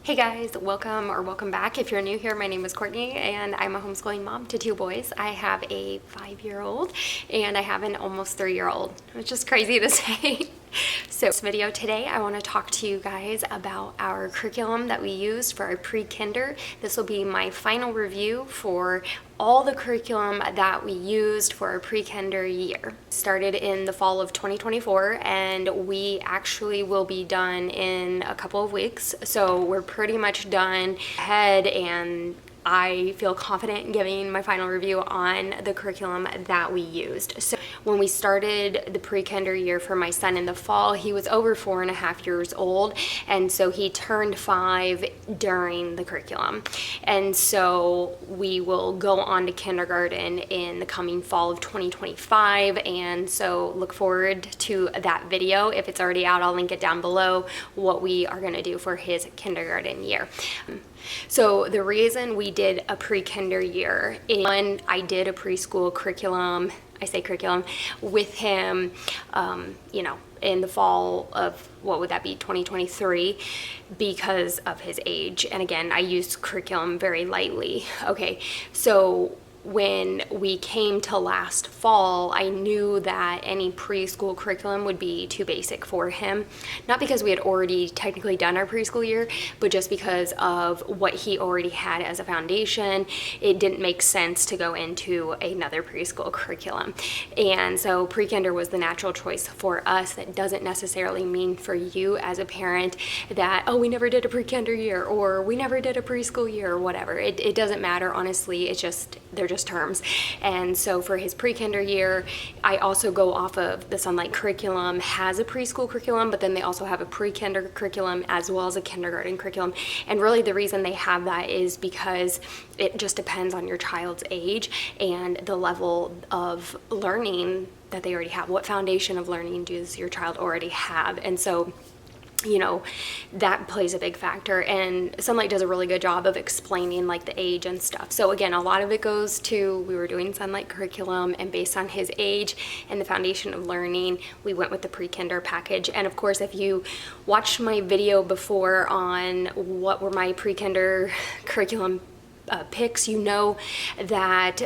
Hey guys, welcome back. If you're new here, my name is Courtney and I'm a homeschooling mom to 2 boys. I have a 5-year-old and I have an almost 3-year-old, which is crazy to say. So this video today, I want to talk to you guys about our curriculum that we used for our pre-kinder. This will be my final review for all the curriculum that we used for our pre-kinder year. Started in the fall of 2024 and we actually will be done in a couple of weeks. So we're pretty much done ahead, and I feel confident in giving my final review on the curriculum that we used. So when we started the pre-kinder year for my son in the fall, he was over 4.5 years old, and so he turned 5 during the curriculum. And so we will go on to kindergarten in the coming fall of 2025, and so look forward to that video. If it's already out, I'll link it down below, what we are going to do for his kindergarten year. So the reason we did a pre-kinder year is, one, I did a preschool curriculum, I say curriculum, with him, in the fall of, what would that be, 2023, because of his age. And again, I used curriculum very lightly. Okay, so when we came to last fall, I knew that any preschool curriculum would be too basic for him. Not because we had already technically done our preschool year, but just because of what he already had as a foundation. It didn't make sense to go into another preschool curriculum. And so pre-kinder was the natural choice for us. That doesn't necessarily mean for you as a parent that, oh, we never did a pre-kinder year, or we never did a preschool year, or whatever. It doesn't matter, honestly. It's just, they're just terms. And so for his pre-kinder year, I also go off of the Sonlight curriculum, has a preschool curriculum, but then they also have a pre-kinder curriculum as well as a kindergarten curriculum. And really the reason they have that is because it just depends on your child's age and the level of learning that they already have. What foundation of learning does your child already have? And so that plays a big factor, and Sonlight does a really good job of explaining like the age and stuff. So again, a lot of it goes to, we were doing Sonlight curriculum, and based on his age and the foundation of learning, we went with the pre-kinder package. And of course, if you watched my video before on what were my pre-kinder curriculum picks, that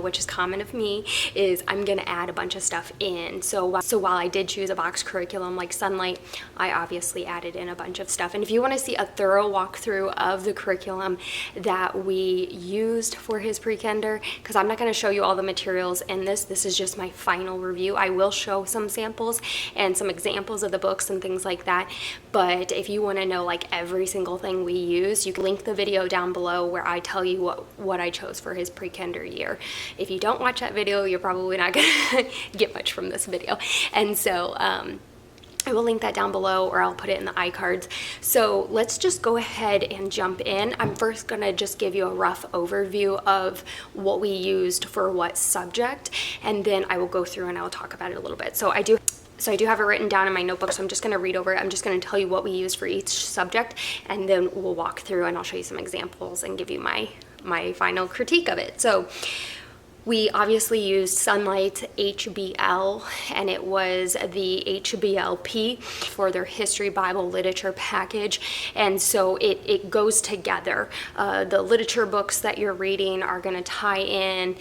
which is common of me, is I'm gonna add a bunch of stuff in. So while I did choose a box curriculum like Sonlight, I obviously added in a bunch of stuff. And if you want to see a thorough walkthrough of the curriculum that we used for his pre-kinder, because I'm not going to show you all the materials in this is just my final review. I will show some samples and some examples of the books and things like that, but if you want to know like every single thing we used, you can link the video down below where I tell you what I chose for his pre-kinder year. If you don't watch that video, you're probably not gonna get much from this video. And so I will link that down below, or I'll put it in the iCards. So let's just go ahead and jump in. I'm first gonna just give you a rough overview of what we used for what subject, and then I will go through and I will talk about it a little bit. So I do have it written down in my notebook, so I'm just going to read over it. I'm just going to tell you what we use for each subject, and then we'll walk through and I'll show you some examples and give you my final critique of it. So we obviously used Sonlight HBL, and it was the HBLP for their history, Bible, literature package. And so it goes together. The literature books that you're reading are going to tie in,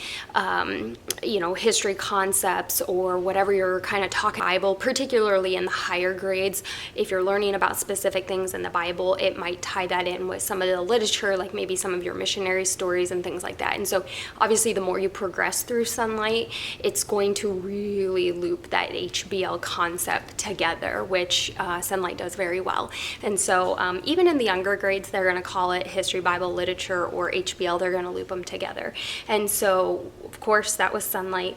history concepts or whatever you're kind of talking Bible, particularly in the higher grades. If you're learning about specific things in the Bible, it might tie that in with some of the literature, like maybe some of your missionary stories and things like that. And so obviously the more you progress through Sonlight, it's going to really loop that HBL concept together, which Sonlight does very well. And so even in the younger grades, they're going to call it history, Bible, literature, or HBL. They're going to loop them together. And so of course that was Sonlight.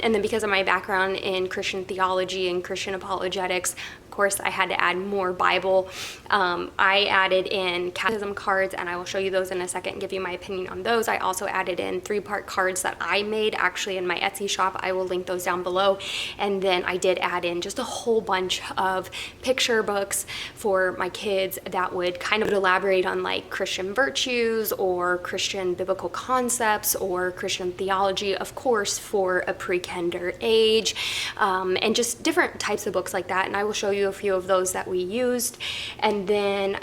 And then because of my background in Christian theology and Christian apologetics, of course, I had to add more Bible. I added in catechism cards, and I will show you those in a second and give you my opinion on those. I also added in 3-part cards that I made actually in my Etsy shop. I will link those down below. And then I did add in just a whole bunch of picture books for my kids that would kind of elaborate on like Christian virtues or Christian biblical concepts or Christian theology, of course, for a pre-kinder age, and just different types of books like that. And I will show you you a few of those that we used. And then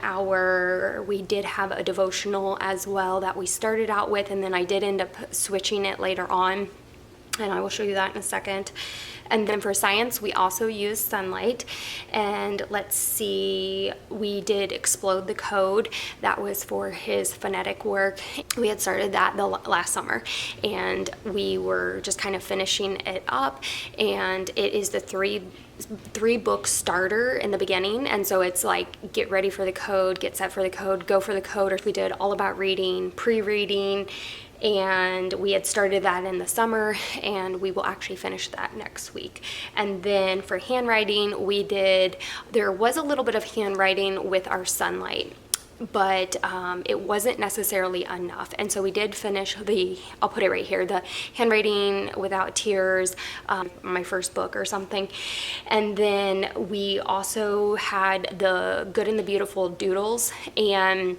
we did have a devotional as well that we started out with, and then I did end up switching it later on, and I will show you that in a second. And then for science, we also used Sonlight. And let's see, we did Explode the Code. That was for his phonetic work. We had started that the last summer, and we were just kind of finishing it up. And it is the three book starter in the beginning, and so it's like get ready for the code, get set for the code, go for the code. Or we did all about reading, pre-reading, and we had started that in the summer, and we will actually finish that next week. And then for handwriting, there was a little bit of handwriting with our Sonlight, but it wasn't necessarily enough. And so we did finish I'll put it right here, the Handwriting Without Tears, my first book or something. And then we also had the Good and the Beautiful doodles, and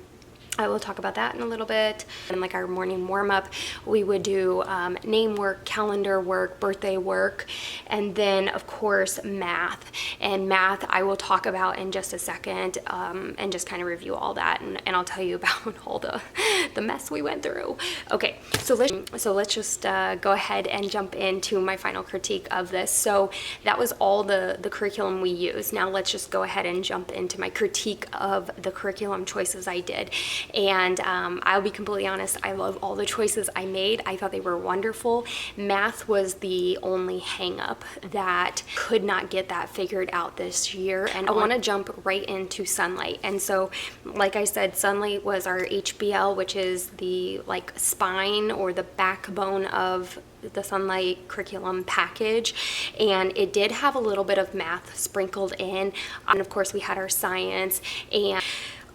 I will talk about that in a little bit. And like our morning warm-up, we would do name work, calendar work, birthday work, and then of course math. And math I will talk about in just a second, and just kind of review all that, and I'll tell you about all the mess we went through. Okay, so let's just go ahead and jump into my final critique of this. So that was all the curriculum we used. Now let's just go ahead and jump into my critique of the curriculum choices I did. And I'll be completely honest, I love all the choices I made. I thought they were wonderful. Math was the only hang up that could not get that figured out this year. And I want to jump right into Sonlight. And so, like I said, Sonlight was our HBL, which is the like spine or the backbone of the Sonlight curriculum package, and it did have a little bit of math sprinkled in, and of course we had our science. And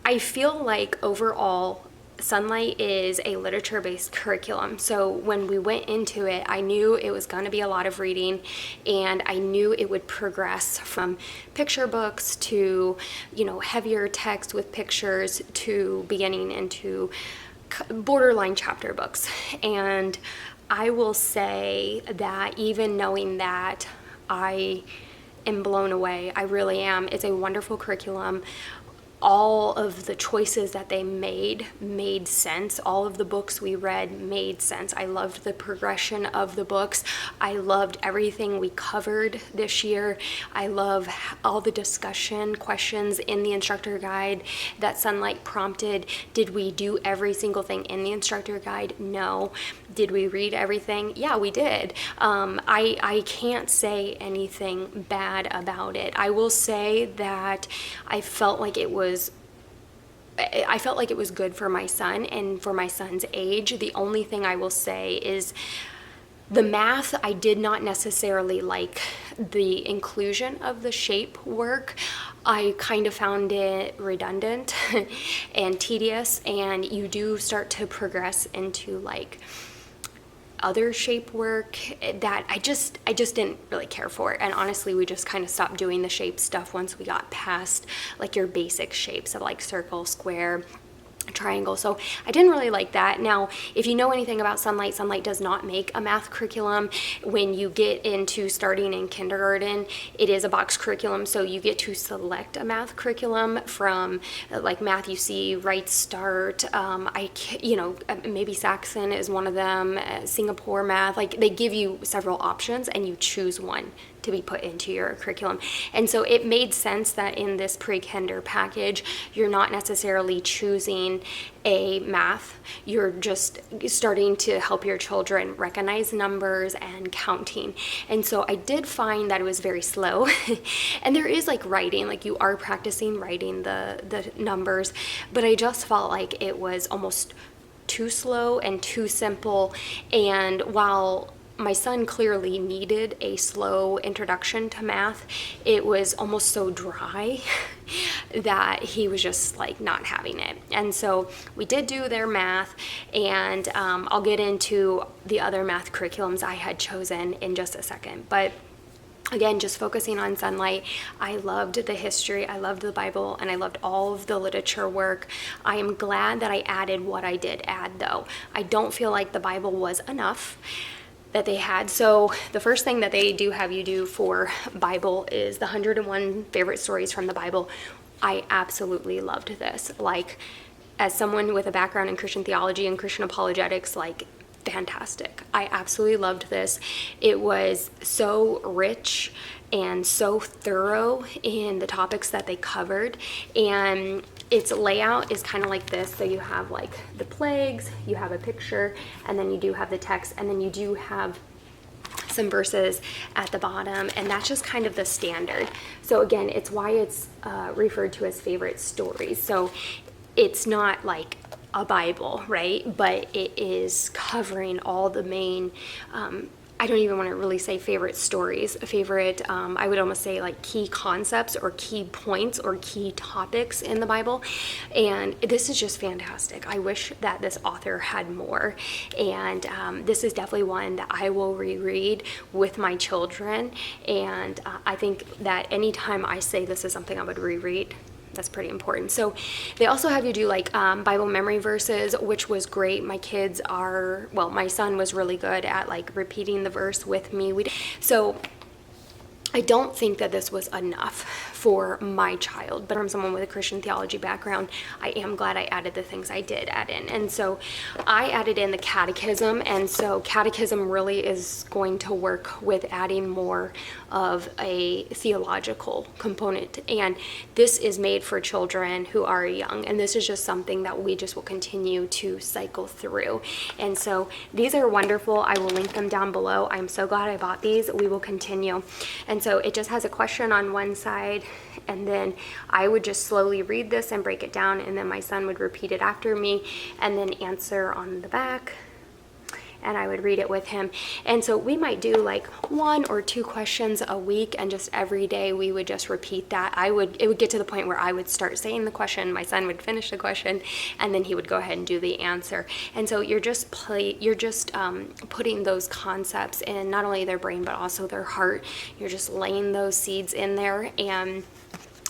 I feel like overall Sonlight is a literature-based curriculum. So when we went into it, I knew it was going to be a lot of reading, and I knew it would progress from picture books to, heavier text with pictures to beginning into borderline chapter books. And I will say that even knowing that, I am blown away. I really am. It's a wonderful curriculum. All of the choices that they made sense. All of the books we read made sense. I loved the progression of the books. I loved everything we covered this year. I love all the discussion questions in the instructor guide that Sonlight prompted. Did we do every single thing in the instructor guide? No. Did we read everything? Yeah, we did. I can't say anything bad about it. I will say that I felt like it was good for my son and for my son's age. The only thing I will say is the math, I did not necessarily like the inclusion of the shape work. I kind of found it redundant and tedious, and you do start to progress into like other shape work that I just didn't really care for. And honestly, we just kind of stopped doing the shape stuff once we got past like your basic shapes of like circle, square, triangle. So I didn't really like that. Now, if you know anything about Sonlight does not make a math curriculum. When you get into starting in kindergarten, it is a box curriculum, so you get to select a math curriculum from like Math You See, Right Start, maybe Saxon is one of them, Singapore Math. Like they give you several options and you choose one to be put into your curriculum. And so it made sense that in this pre-kinder package, you're not necessarily choosing a math, you're just starting to help your children recognize numbers and counting. And so I did find that it was very slow. And there is like writing, like you are practicing writing the numbers, but I just felt like it was almost too slow and too simple. And while my son clearly needed a slow introduction to math, it was almost so dry that he was just like not having it. And so we did do their math, and I'll get into the other math curriculums I had chosen in just a second. But again, just focusing on Sonlight, I loved the history, I loved the Bible, and I loved all of the literature work. I am glad that I added what I did add, though. I don't feel like the Bible was enough. that they had. So the first thing that they do have you do for Bible is the 101 favorite stories from the Bible. I absolutely loved this. Like, as someone with a background in Christian theology and Christian apologetics, like, fantastic. I absolutely loved this. It was so rich and so thorough in the topics that they covered, and its layout is kind of like this. So you have like the plagues, you have a picture, and then you do have the text, and then you do have some verses at the bottom, and that's just kind of the standard. So again, it's why it's referred to as favorite stories. So it's not like a Bible, right? But it is covering all the main, I don't even want to really say favorite stories, favorite, I would almost say like key concepts or key points or key topics in the Bible. And this is just fantastic. I wish that this author had more. And this is definitely one that I will reread with my children. And I think that anytime I say this is something I would reread, that's pretty important. So they also have you do like Bible memory verses, which was great. My kids are, well, my son was really good at like repeating the verse with me. So I don't think that this was enough for my child, but from someone with a Christian theology background, I am glad I added the things I did add in. And so I added in the catechism, and so catechism really is going to work with adding more of a theological component. And this is made for children who are young, and this is just something that we just will continue to cycle through. And so these are wonderful. I will link them down below. I'm so glad I bought these. We will continue. And so it just has a question on one side, and then I would just slowly read this and break it down, and then my son would repeat it after me and then answer on the back, and I would read it with him. And so we might do like 1 or 2 questions a week, and just every day we would just repeat that. It would get to the point where I would start saying the question, my son would finish the question, and then he would go ahead and do the answer. And so you're just putting those concepts in not only their brain but also their heart. You're just laying those seeds in there. And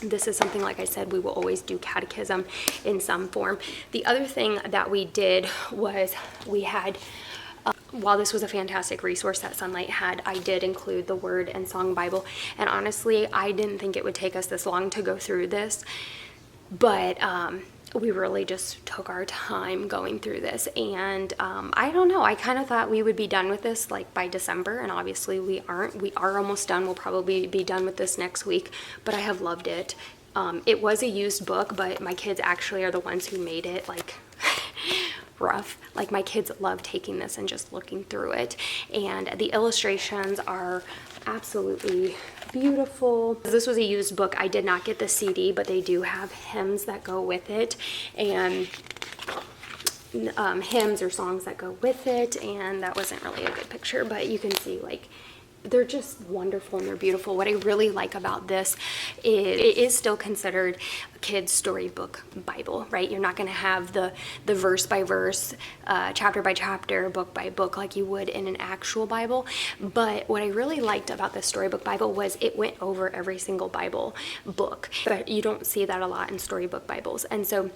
this is something, like I said, we will always do catechism in some form. The other thing that we did was we had, while this was a fantastic resource that Sonlight had, I did include the Word and Song Bible. And honestly, I didn't think it would take us this long to go through this, but we really just took our time going through this. And I don't know, I kind of thought we would be done with this like by December, and obviously we aren't. We are almost done. We'll probably be done with this next week, but I have loved it. It was a used book, but my kids actually are the ones who made it like rough. Like, my kids love taking this and just looking through it, and the illustrations are absolutely beautiful. This was a used book. I did not get the CD, but they do have hymns that go with it, and hymns or songs that go with it. And that wasn't really a good picture, but you can see like they're just wonderful and they're beautiful. What I really like about this is it is still considered a kid's storybook Bible, right? You're not going to have the verse by verse, chapter by chapter, book by book like you would in an actual Bible. But what I really liked about the storybook Bible was it went over every single Bible book. But you don't see that a lot in storybook Bibles. And so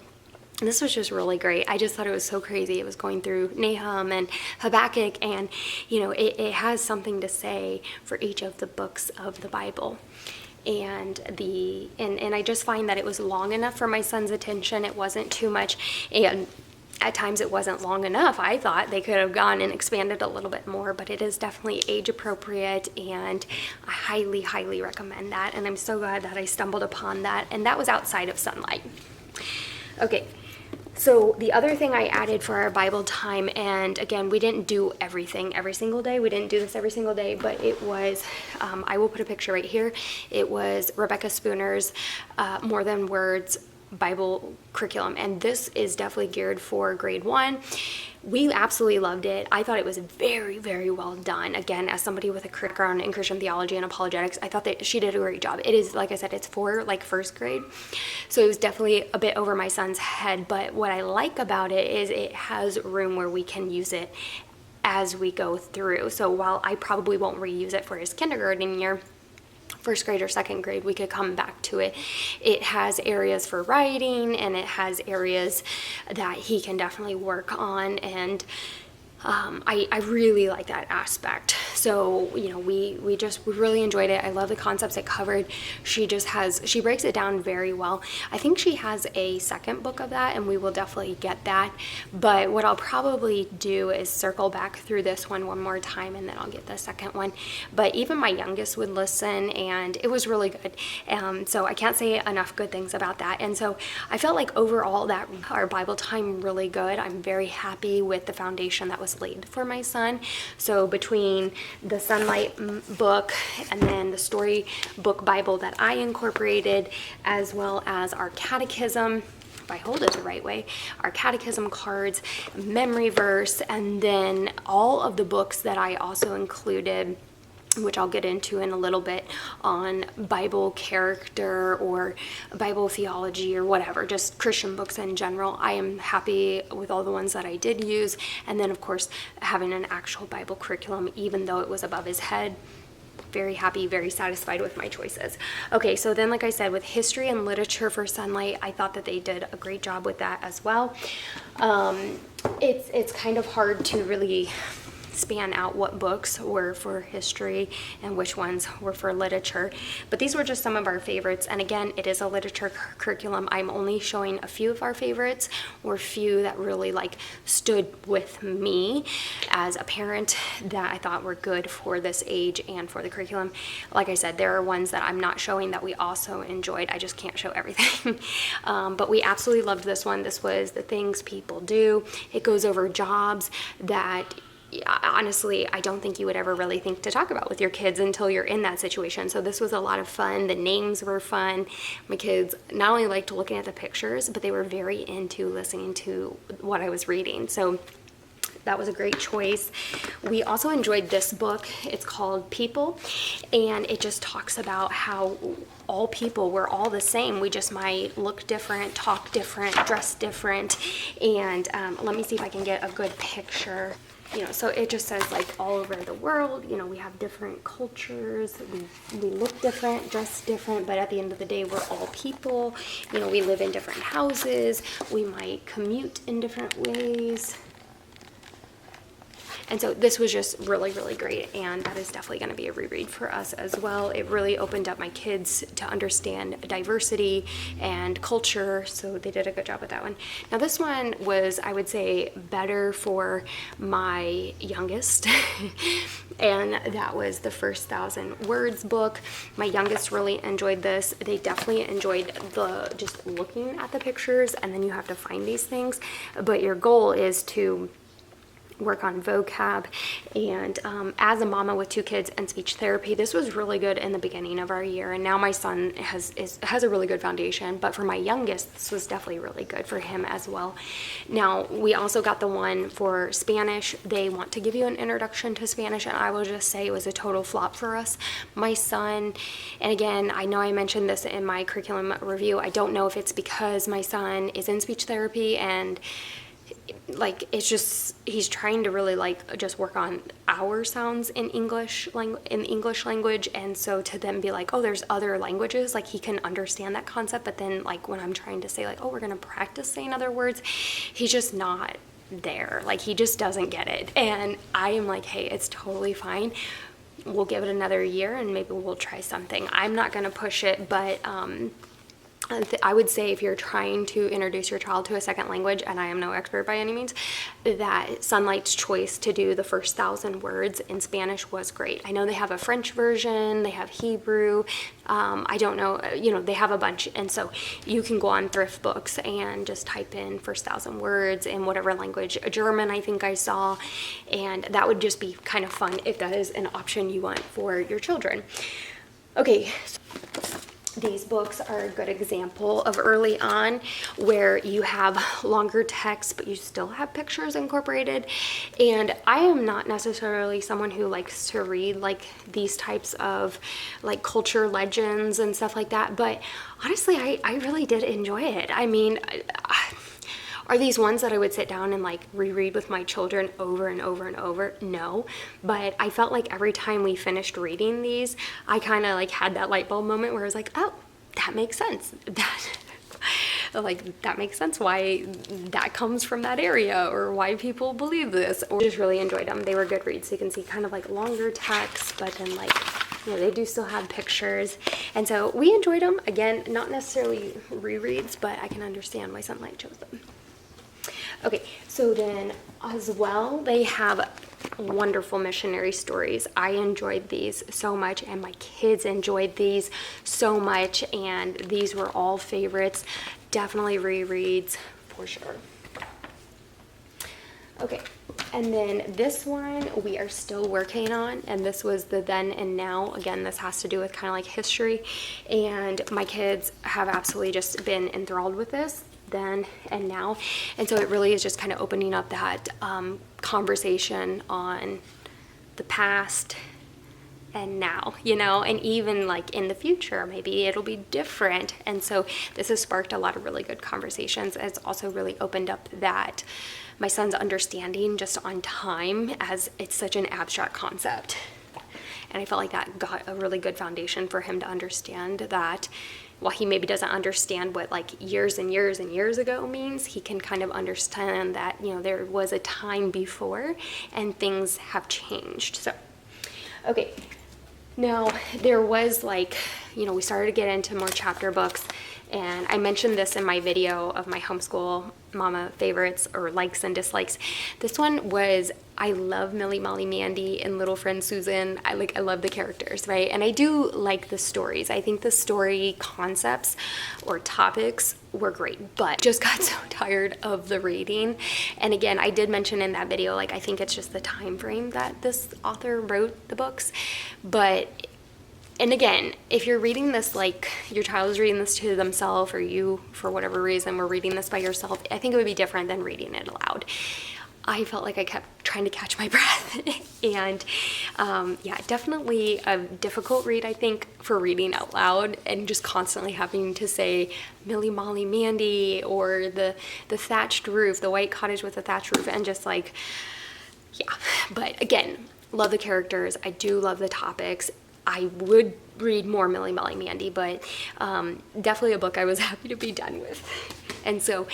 this was just really great. I just thought it was so crazy. It was going through Nahum and Habakkuk, and it has something to say for each of the books of the Bible. And I just find that it was long enough for my son's attention. It wasn't too much, and at times it wasn't long enough. I thought they could have gone and expanded a little bit more, but it is definitely age appropriate, and I highly, highly recommend that. And I'm so glad that I stumbled upon that, and that was outside of Sonlight. Okay. So the other thing I added for our Bible time, and again, we didn't do everything every single day. We didn't do this every single day, but it was, I will put a picture right here. It was Rebecca Spooner's More Than Words Bible curriculum, and this is definitely geared for grade 1. We absolutely loved it. I thought it was very, very well done. Again, as somebody with a background in Christian theology and apologetics, I thought that she did a great job. It is, like I said, it's for like first grade, so it was definitely a bit over my son's head. But what I like about it is it has room where we can use it as we go through. So while I probably won't reuse it for his kindergarten year, first grade or second grade, we could come back to it. It has areas for writing, and it has areas that he can definitely work on. And I really like that aspect. So, we really enjoyed it. I love the concepts it covered. She breaks it down very well. I think she has a second book of that, and we will definitely get that. But what I'll probably do is circle back through this one more time, and then I'll get the second one. But even my youngest would listen, and it was really good. So I can't say enough good things about that. And so I felt like overall that our Bible time really good. I'm very happy with the foundation that was laid for my son. So between the Sonlight book and then the storybook Bible that I incorporated, as well as our catechism, if I hold it the right way, our catechism cards, memory verse, and then all of the books that I also included, which I'll get into in a little bit, on Bible character or Bible theology or whatever, just Christian books in general. I am happy with all the ones that I did use. And then, of course, having an actual Bible curriculum, even though it was above his head. Very happy, very satisfied with my choices. Okay, so then, like I said, with history and literature for Sonlight, I thought that they did a great job with that as well. It's kind of hard to really span out what books were for history and which ones were for literature, but these were just some of our favorites. And again, it is a literature curriculum. I'm only showing a few of our favorites, or few that really stood with me as a parent that I thought were good for this age and for the curriculum. Like I said, there are ones that I'm not showing that we also enjoyed. I just can't show everything. But we absolutely loved this one. This was The Things People Do. It goes over jobs that honestly, I don't think you would ever really think to talk about with your kids until you're in that situation. So this was a lot of fun. The names were fun. My kids not only liked looking at the pictures, but they were very into listening to what I was reading. So that was a great choice. We also enjoyed this book. It's called People, and it just talks about how all people, we're all the same. We just might look different, talk different, dress different. And let me see if I can get a good picture. So it just says all over the world, we have different cultures, we look different, dress different, but at the end of the day, we're all people. We live in different houses, we might commute in different ways. And so this was just really, really great, and that is definitely going to be a reread for us as well. It really opened up my kids to understand diversity and culture, so they did a good job with that one. Now this one was, I would say, better for my youngest, and that was the First 1,000 Words book. My youngest really enjoyed this. They definitely enjoyed just looking at the pictures, and then you have to find these things, but your goal is to work on vocab. And as a mama with 2 kids and speech therapy, this was really good in the beginning of our year, and now my son has a really good foundation, but for my youngest, this was definitely really good for him as well. Now we also got the one for Spanish. They want to give you an introduction to Spanish, and I will just say it was a total flop for us. My son, and again, I know I mentioned this in my curriculum review, I don't know if it's because my son is in speech therapy and it's just, he's trying to really just work on our sounds in English language, and so to then be oh, there's other languages, he can understand that concept, but then when I'm trying to say oh, we're gonna practice saying other words, he's just not there. He just doesn't get it, and I am hey, it's totally fine. We'll give it another year and maybe we'll try something. I'm not gonna push it, but I would say if you're trying to introduce your child to a second language, and I am no expert by any means, that Sonlight's choice to do the First 1,000 Words in Spanish was great. I know they have a French version, they have Hebrew, I don't know, they have a bunch, and so you can go on Thrift Books and just type in First 1,000 Words in whatever language, German I think I saw, and that would just be kind of fun if that is an option you want for your children. Okay, these books are a good example of early on where you have longer text, but you still have pictures incorporated. And I am not necessarily someone who likes to read these types of culture legends and stuff like that. But honestly, I really did enjoy it. I mean, are these ones that I would sit down and reread with my children over and over and over? No, but I felt every time we finished reading these, I kind of had that light bulb moment where I was oh, that makes sense. Like, that makes sense why that comes from that area, or why people believe this. Or just really enjoyed them. They were good reads. So you can see kind of like longer text, but then like, you know, they do still have pictures. And so we enjoyed them. Again, not necessarily rereads, but I can understand why Sonlight chose them. Okay, so then as well, they have wonderful missionary stories. I enjoyed these so much, and my kids enjoyed these so much, and these were all favorites. Definitely rereads for sure. Okay, and then this one we are still working on, and this was the Then and Now. Again, this has to do with kind of like history, and my kids have absolutely just been enthralled with this, Then and Now. And so it really is just kind of opening up that conversation on the past and now, you know, and even like in the future, maybe it'll be different. And so this has sparked a lot of really good conversations. It's also really opened up that my son's understanding just on time, as it's such an abstract concept. And I felt like that got a really good foundation for him to understand that while he maybe doesn't understand what like years and years and years ago means, he can kind of understand that, you know, there was a time before and things have changed. So, okay. Now, there was like, you know, we started to get into more chapter books, and I mentioned this in my video of my homeschool mama favorites or likes and dislikes. This one was, I love Millie, Molly, Mandy, and little friend Susan. I love the characters, right? And I do like the stories. I think the story concepts or topics were great, but just got so tired of the reading. And again, I did mention in that video, like, I think it's just the time frame that this author wrote the books. But and again, if you're reading this, like your child is reading this to themselves, or you, for whatever reason, were reading this by yourself, I think it would be different than reading it aloud. I felt like I kept trying to catch my breath. And yeah, definitely a difficult read, I think, for reading out loud, and just constantly having to say Millie, Molly, Mandy, or the thatched roof, the white cottage with the thatched roof, and just like, yeah. But again, love the characters. I do love the topics. I would read more Millie, Molly, Mandy, but definitely a book I was happy to be done with. And so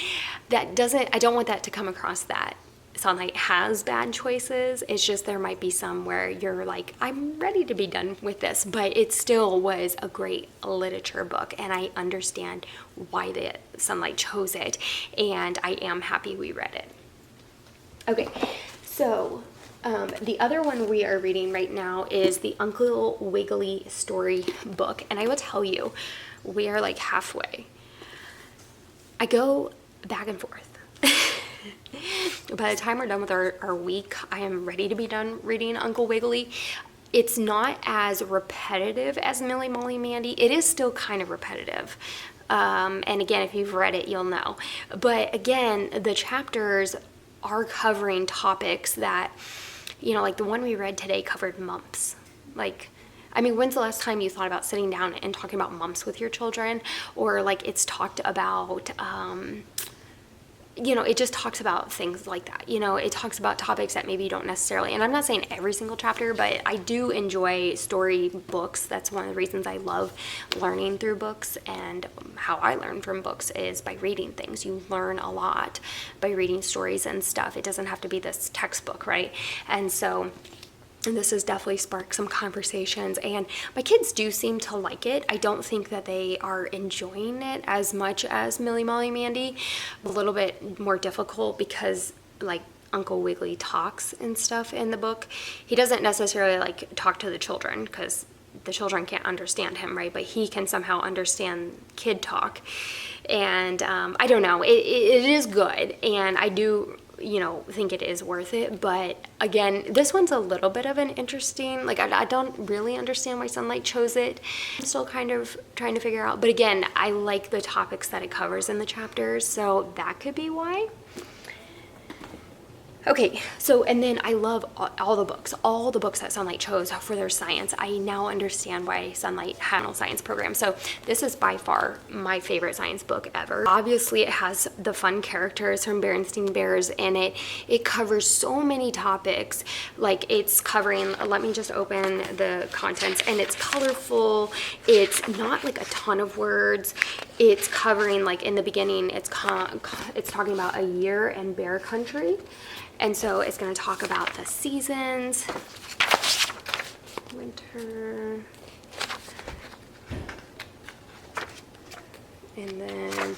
that doesn't, I don't want that to come across that Sonlight has bad choices. It's just there might be some where you're like, I'm ready to be done with this, but it still was a great literature book, and I understand why the Sonlight chose it, and I am happy we read it. Okay, so the other one we are reading right now is the Uncle Wiggily story book, and I will tell you, we are like halfway. I go back and forth. By the time we're done with our week, I am ready to be done reading Uncle Wiggily. It's not as repetitive as Millie, Molly, Mandy. It is still kind of repetitive. And again, if you've read it, you'll know. But again, the chapters are covering topics that, you know, like the one we read today covered mumps. Like, I mean, when's the last time you thought about sitting down and talking about mumps with your children? Or like it's talked about, you know, it just talks about things like that. You know, it talks about topics that maybe you don't necessarily, and I'm not saying every single chapter, but I do enjoy story books. That's one of the reasons I love learning through books, and how I learn from books is by reading things. You learn a lot by reading stories and stuff. It doesn't have to be this textbook, right? And so this has definitely sparked some conversations, and my kids do seem to like it. I don't think that they are enjoying it as much as Millie, Molly, Mandy. A little bit more difficult because, like, Uncle Wiggily talks and stuff in the book. He doesn't necessarily like talk to the children because the children can't understand him, right? But he can somehow understand kid talk. And I don't know, it is good, and I do, you know, think it is worth it. But again, this one's a little bit of an interesting, like, I don't really understand why Sonlight chose it. I'm still kind of trying to figure out, but again, I like the topics that it covers in the chapters, so that could be why. Okay, so, and then I love all the books that Sonlight chose for their science. I now understand why Sonlight had a science program. So this is by far my favorite science book ever. Obviously, it has the fun characters from Berenstain Bears in it. It covers so many topics. Like, it's covering, let me just open the contents, and it's colorful. It's not like a ton of words. it's covering, like in the beginning, it's talking about a year in bear country. And so it's going to talk about the seasons, winter, and then,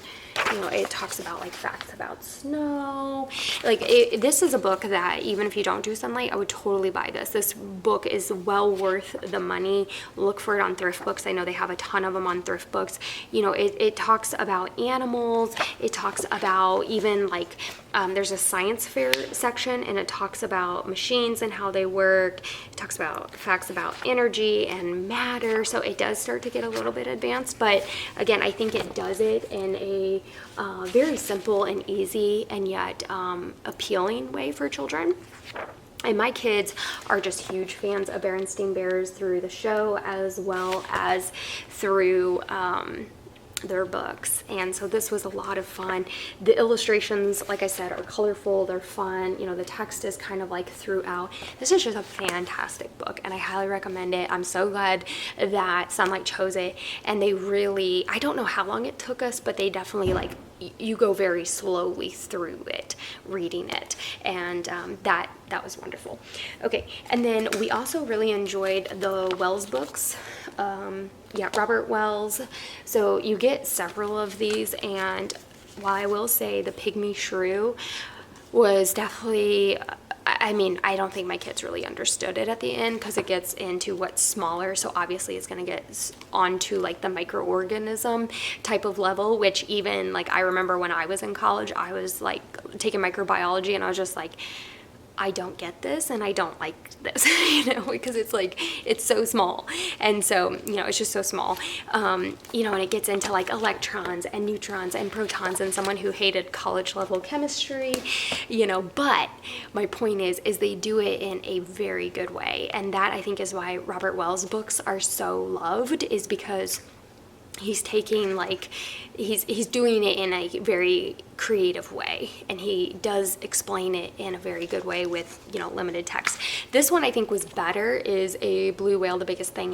you know, it talks about like facts about snow. Like this is a book that even if you don't do Sonlight, I would totally buy this. This book is well worth the money. Look for it on Thrift Books. I know they have a ton of them on Thrift Books. You know, it talks about animals. It talks about even like, there's a science fair section, and it talks about machines and how they work. It talks about facts about energy and matter. So it does start to get a little bit advanced, but again, I think it does it in a very simple and easy and yet appealing way for children. And my kids are just huge fans of Berenstain Bears through the show as well as through their books, and so this was a lot of fun. The illustrations, like I said, are colorful, they're fun, you know, the text is kind of like throughout. This is just a fantastic book, and I highly recommend it. I'm so glad that Sonlight chose it, and they really, I don't know how long it took us, but they definitely, like, you go very slowly through it, reading it, and that was wonderful. Okay, and then we also really enjoyed the Wells books. Yeah, Robert Wells. So you get several of these, and while I will say the Pygmy Shrew was definitely, I mean, I don't think my kids really understood it at the end because it gets into what's smaller. So obviously it's going to get onto like the microorganism type of level, which even like I remember when I was in college, I was like taking microbiology and I was just like, I don't get this and I don't like this, you know, because it's like, it's so small. And so, you know, it's just so small, you know, and it gets into like electrons and neutrons and protons, and someone who hated college level chemistry, you know, but my point is they do it in a very good way. And that I think is why Robert Wells books are so loved, is because he's taking like, he's doing it in a very creative way, and he does explain it in a very good way with, you know, limited text. This one I think was better, is a blue whale. The biggest thing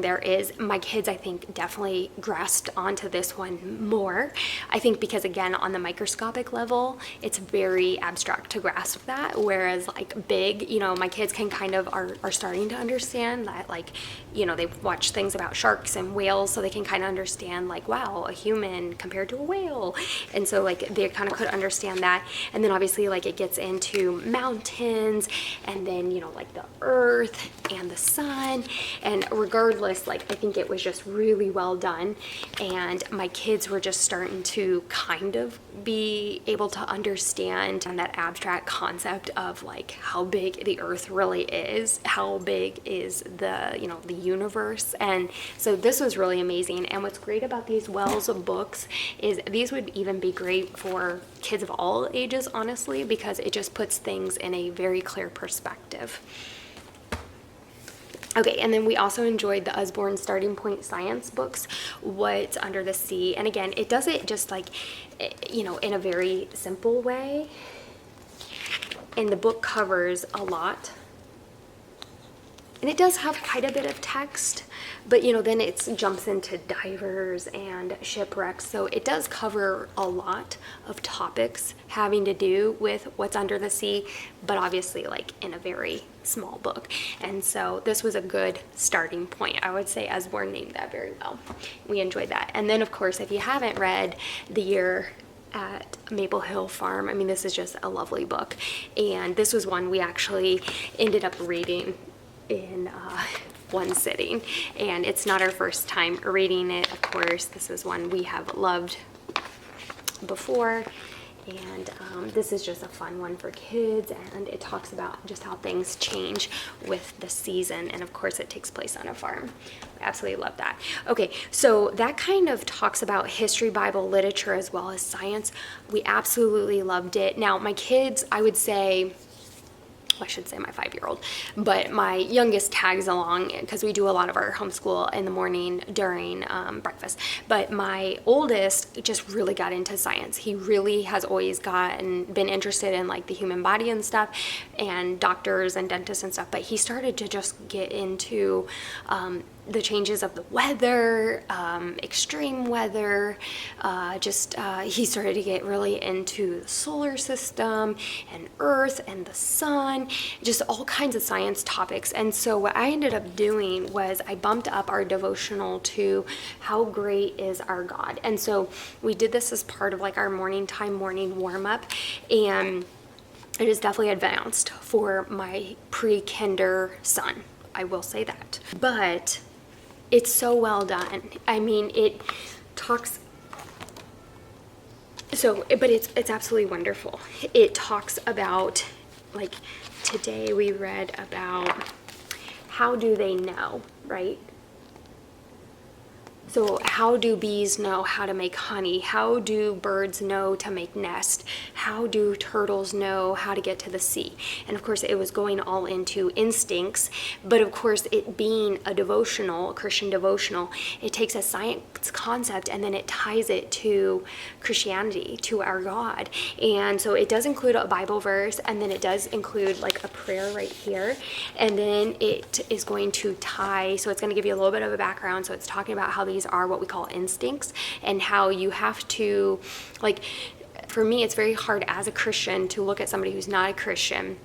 there is my kids I think definitely grasped onto this one more. I think because again on the microscopic level it's very abstract to grasp that, whereas like big, you know, my kids can kind of are starting to understand that, like, you know, they've watched things about sharks and whales, so they can kind of understand like, wow, a human compared to a whale. And so like they kind of could understand that. And then obviously like it gets into mountains, and then, you know, like the earth and the sun, and regardless, like I think it was just really well done, and my kids were just starting to kind of be able to understand that abstract concept of like how big the earth really is, how big is the, you know, the universe. And so this was really amazing. And what's great about these Wells books is these would even be great for kids of all ages, honestly, because it just puts things in a very clear perspective. Okay, and then we also enjoyed the Usborne Starting Point Science books, What's Under the Sea. And again, it does it just like, you know, in a very simple way. And the book covers a lot. And it does have quite a bit of text, but, you know, then it jumps into divers and shipwrecks. So it does cover a lot of topics having to do with what's under the sea, but obviously like in a very small book. And so this was a good starting point. I would say Usborne named that very well. We enjoyed that. And then of course, if you haven't read The Year at Maple Hill Farm, I mean, this is just a lovely book. And this was one we actually ended up reading in one sitting, and it's not our first time reading it. Of course, this is one we have loved before, and this is just a fun one for kids, and it talks about just how things change with the season, and of course it takes place on a farm. I absolutely love that. Okay, so that kind of talks about history, Bible, literature, as well as science. We absolutely loved it. Now my kids, I would say, I should say my 5-year-old, but my youngest tags along because we do a lot of our homeschool in the morning during breakfast. But my oldest just really got into science. He really has always been interested in like the human body and stuff, and doctors and dentists and stuff, but he started to just get into the changes of the weather, extreme weather, he started to get really into the solar system and Earth and the sun, just all kinds of science topics. And so what I ended up doing was I bumped up our devotional to How Great Is Our God. And so we did this as part of like our morning warm up, and it is definitely advanced for my pre-kinder son. I will say that. But it's so well done. I mean, it talks, but it's absolutely wonderful. It talks about, like, today we read about how do they know, right? So how do bees know how to make honey? How do birds know to make nest? How do turtles know how to get to the sea? And of course, it was going all into instincts, but of course, it being a devotional, a Christian devotional, it takes a science concept and then it ties it to Christianity, to our God. And so it does include a Bible verse, and then it does include like a prayer right here. And then it is going to tie, so it's going to give you a little bit of a background. So it's talking about how these are what we call instincts, and how you have to, like, for me, it's very hard as a Christian to look at somebody who's not a Christian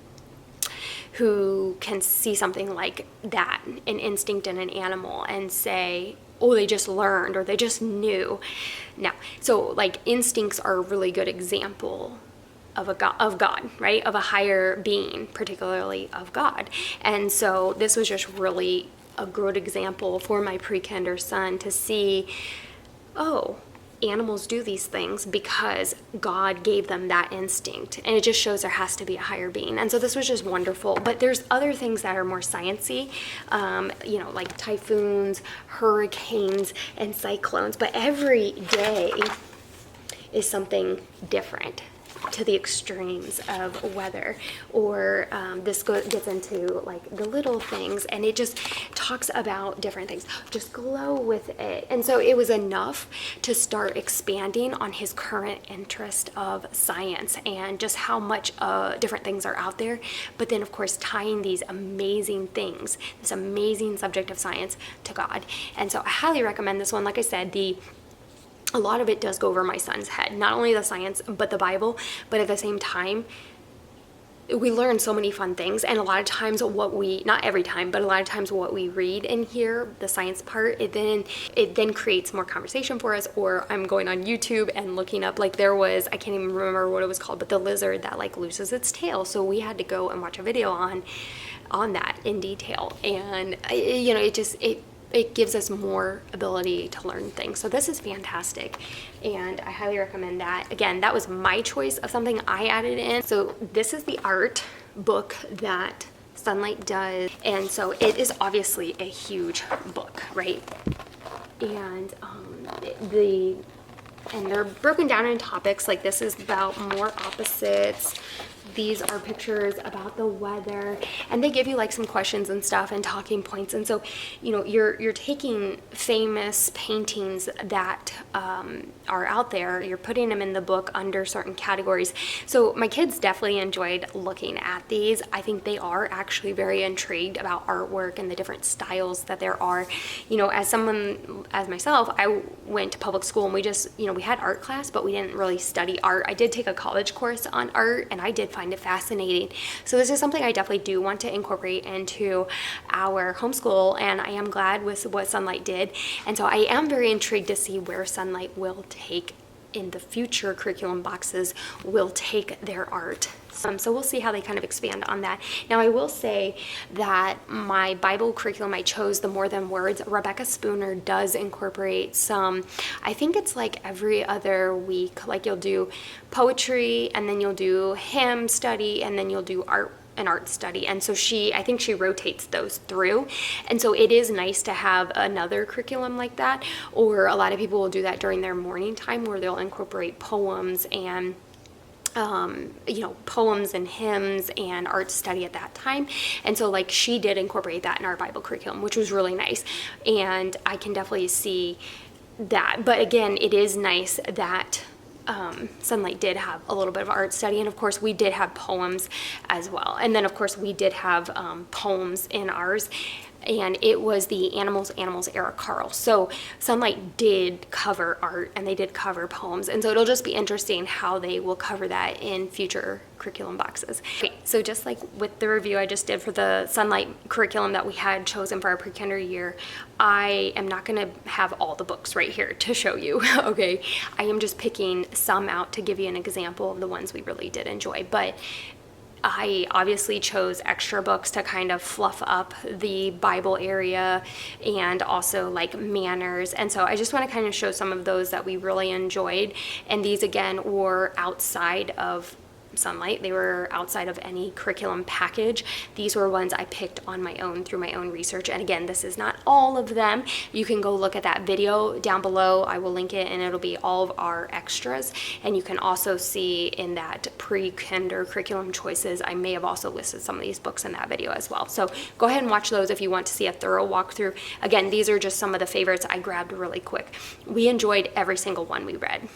who can see something like that, an instinct in an animal, and say, oh, they just learned or they just knew. Now, so like instincts are a really good example of God, right? Of a higher being, particularly of God. And so this was just really a good example for my pre-kinder son to see, oh, animals do these things because God gave them that instinct. And it just shows there has to be a higher being. And so this was just wonderful. But there's other things that are more sciencey, like typhoons, hurricanes, and cyclones. But every day is something different, to the extremes of weather, or this gets into like the little things, and it just talks about different things. Just glow with it. And so it was enough to start expanding on his current interest of science and just how much different things are out there, but then of course tying these amazing things, this amazing subject of science, to God. And so I highly recommend this one. Like I said, a lot of it does go over my son's head, not only the science, but the Bible. But at the same time, we learn so many fun things. And a lot of times not every time, but a lot of times what we read in here, the science part, it then creates more conversation for us. Or I'm going on YouTube and looking up, like there was, I can't even remember what it was called, but the lizard that like loses its tail. So we had to go and watch a video on that in detail. And it gives us more ability to learn things. So this is fantastic, and I highly recommend that. Again, that was my choice of something I added in. So this is the art book that Sonlight does, and so it is obviously a huge book, right? And they're broken down in topics. Like this is about more opposites. These are pictures about the weather, and they give you like some questions and stuff and talking points. And so, you're taking famous paintings that are out there, you're putting them in the book under certain categories. So my kids definitely enjoyed looking at these. I think they are actually very intrigued about artwork and the different styles that there are. As myself, I went to public school, and we had art class, but we didn't really study art. I did take a college course on art, and I did find it fascinating. So this is something I definitely do want to incorporate into our homeschool, and I am glad with what Sonlight did. And so I am very intrigued to see where Sonlight will take in the future curriculum boxes, will take their art. So we'll see how they kind of expand on that. Now, I will say that my Bible curriculum, I chose the More Than Words. Rebecca Spooner does incorporate some, I think it's like every other week, like you'll do poetry, and then you'll do hymn study, and then you'll do an art study. And so I think she rotates those through. And so it is nice to have another curriculum like that, or a lot of people will do that during their morning time, where they'll incorporate poems and poems and hymns and art study at that time. And so like she did incorporate that in our Bible curriculum, which was really nice. And I can definitely see that. But again, it is nice that Sonlight did have a little bit of art study, and of course we did have poems as well. And then of course we did have poems in ours. and it was the Animals era Carl. So Sonlight did cover art and they did cover poems, and so it'll just be interesting how they will cover that in future curriculum boxes. Okay, so just like with the review I just did for the Sonlight curriculum that we had chosen for our pre-kinder year, I am not going to have all the books right here to show you. Okay, I am just picking some out to give you an example of the ones we really did enjoy, but I obviously chose extra books to kind of fluff up the Bible area and also like manners. And so I just want to kind of show some of those that we really enjoyed. And these again were outside of Sonlight. They were outside of any curriculum package. These were ones I picked on my own through my own research. And again, this is not all of them. You can go look at that video down below. I will link it and it'll be all of our extras. And you can also see in that pre-kinder curriculum choices, I may have also listed some of these books in that video as well. So go ahead and watch those if you want to see a thorough walkthrough. Again, these are just some of the favorites I grabbed really quick. We enjoyed every single one we read.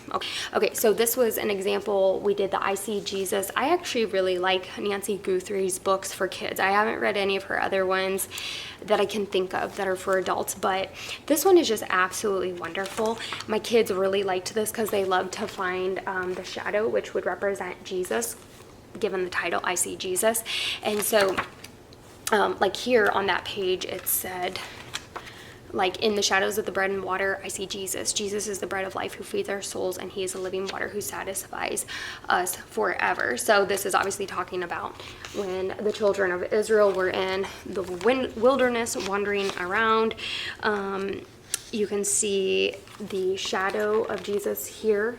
Okay, so this was an example. We did the I See Jesus. I actually really like Nancy Guthrie's books for kids. I haven't read any of her other ones that I can think of that are for adults, but this one is just absolutely wonderful. My kids really liked this because they love to find the shadow, which would represent Jesus, given the title, I See Jesus. And so like here on that page, it said, like, in the shadows of the bread and water, I see Jesus. Jesus is the bread of life who feeds our souls, and he is the living water who satisfies us forever. So this is obviously talking about when the children of Israel were in the wilderness wandering around. You can see the shadow of Jesus here.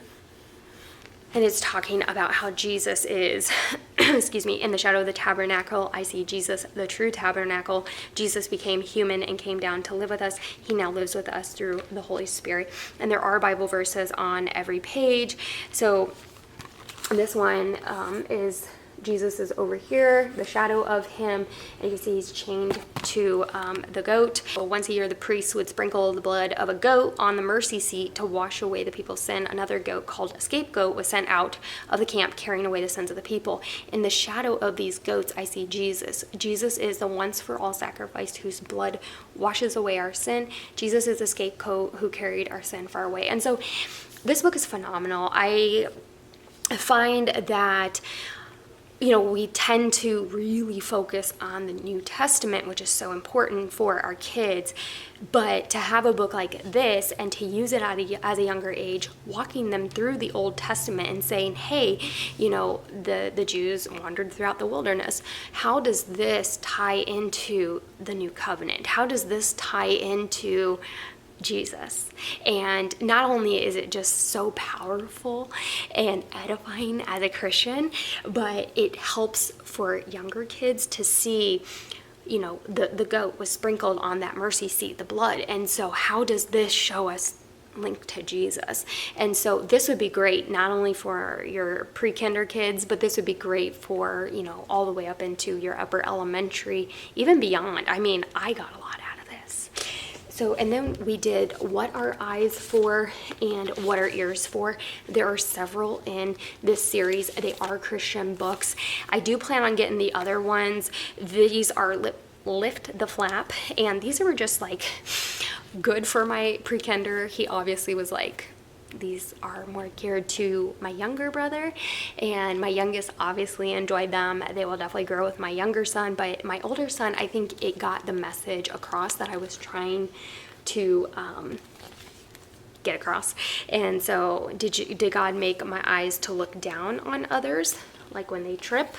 And it's talking about how Jesus is, excuse me, in the shadow of the tabernacle. I see Jesus, the true tabernacle. Jesus became human and came down to live with us. He now lives with us through the Holy Spirit. And there are Bible verses on every page. So this one is Jesus is over here, the shadow of him, and you can see he's chained to the goat. Once a year, the priests would sprinkle the blood of a goat on the mercy seat to wash away the people's sin. Another goat, called a scapegoat, was sent out of the camp carrying away the sins of the people. In the shadow of these goats, I see Jesus. Jesus is the once-for-all sacrifice whose blood washes away our sin. Jesus is the scapegoat who carried our sin far away. And so this book is phenomenal. I find that we tend to really focus on the New Testament, which is so important for our kids, but to have a book like this and to use it as a younger age, walking them through the Old Testament and saying, hey, the Jews wandered throughout the wilderness. How does this tie into the New Covenant? How does this tie into Jesus? And not only is it just so powerful and edifying as a Christian, but it helps for younger kids to see, the goat was sprinkled on that mercy seat, the blood. And so how does this show us linked to Jesus? And so this would be great not only for your pre-kinder kids, but this would be great for, all the way up into your upper elementary, even beyond. I mean, I got a lot out of this. So, and then we did what are eyes for and what are ears for. There are several in this series. They are Christian books. I do plan on getting the other ones. These are Lift the Flap, and these were just like good for my pre-kinder. He obviously was like, these are more geared to my younger brother, and my youngest obviously enjoyed them. They will definitely grow with my younger son, but my older son, I think it got the message across that I was trying to get across. And so did God make my eyes to look down on others, like when they trip?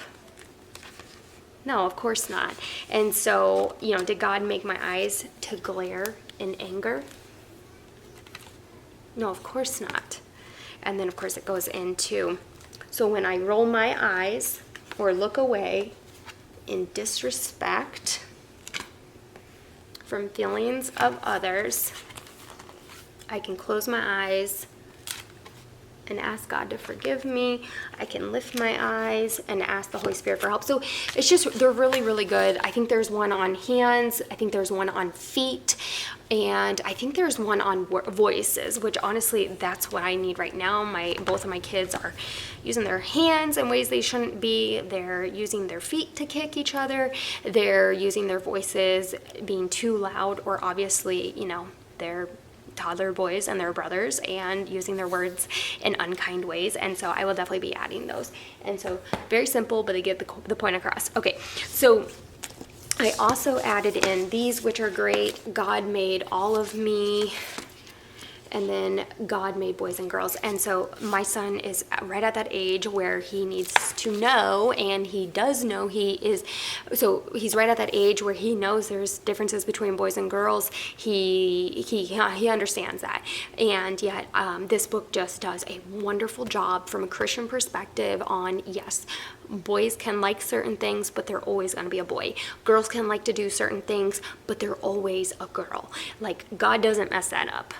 No, of course not. And so, did God make my eyes to glare in anger? No, of course not. And then, of course, it goes into, so when I roll my eyes or look away in disrespect from feelings of others, I can close my eyes and ask God to forgive me. I can lift my eyes and ask the Holy Spirit for help. So it's just, they're really, really good. I think there's one on hands. I think there's one on feet. And I think there's one on voices, which honestly, that's what I need right now. Both of my kids are using their hands in ways they shouldn't be. They're using their feet to kick each other. They're using their voices being too loud, or obviously, they're toddler boys and their brothers, and using their words in unkind ways. And so I will definitely be adding those. And so very simple, but they get the point across. Okay, so I also added in these, which are great. God made all of me, and then God made boys and girls. And so my son is right at that age where he needs to know, and he does know he's right at that age where he knows there's differences between boys and girls. He understands that. And yet this book just does a wonderful job from a Christian perspective on, yes, boys can like certain things, but they're always going to be a boy. Girls can like to do certain things, but they're always a girl. Like, God doesn't mess that up.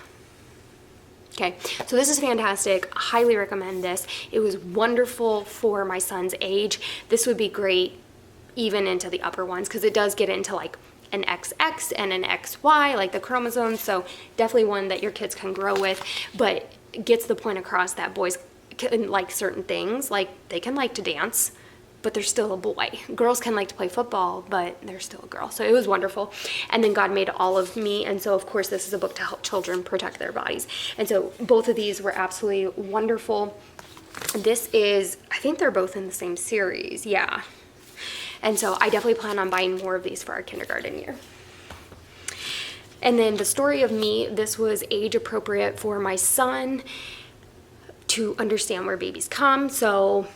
Okay, so this is fantastic. Highly recommend this. It was wonderful for my son's age. This would be great even into the upper ones, because it does get into like an XX and an XY, like the chromosomes. So definitely one that your kids can grow with, but gets the point across that boys can like certain things. Like, they can like to dance, but they're still a boy. Girls can like to play football, but they're still a girl. So it was wonderful. And then God made all of me. And so, of course, this is a book to help children protect their bodies. And so both of these were absolutely wonderful. This is, I think they're both in the same series. Yeah. And so I definitely plan on buying more of these for our kindergarten year. And then The Story of Me, this was age appropriate for my son to understand where babies come. So,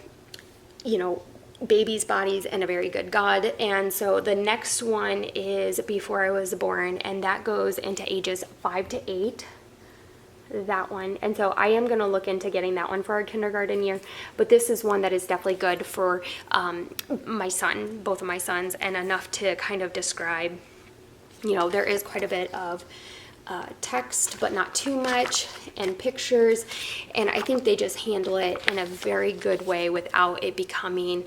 babies' bodies and a very good God. And so the next one is Before I Was Born, and that goes into ages 5 to 8. That one. And so I am going to look into getting that one for our kindergarten year. But this is one that is definitely good for my son, both of my sons, and enough to kind of describe, there is quite a bit of text, but not too much, and pictures, and I think they just handle it in a very good way without it becoming,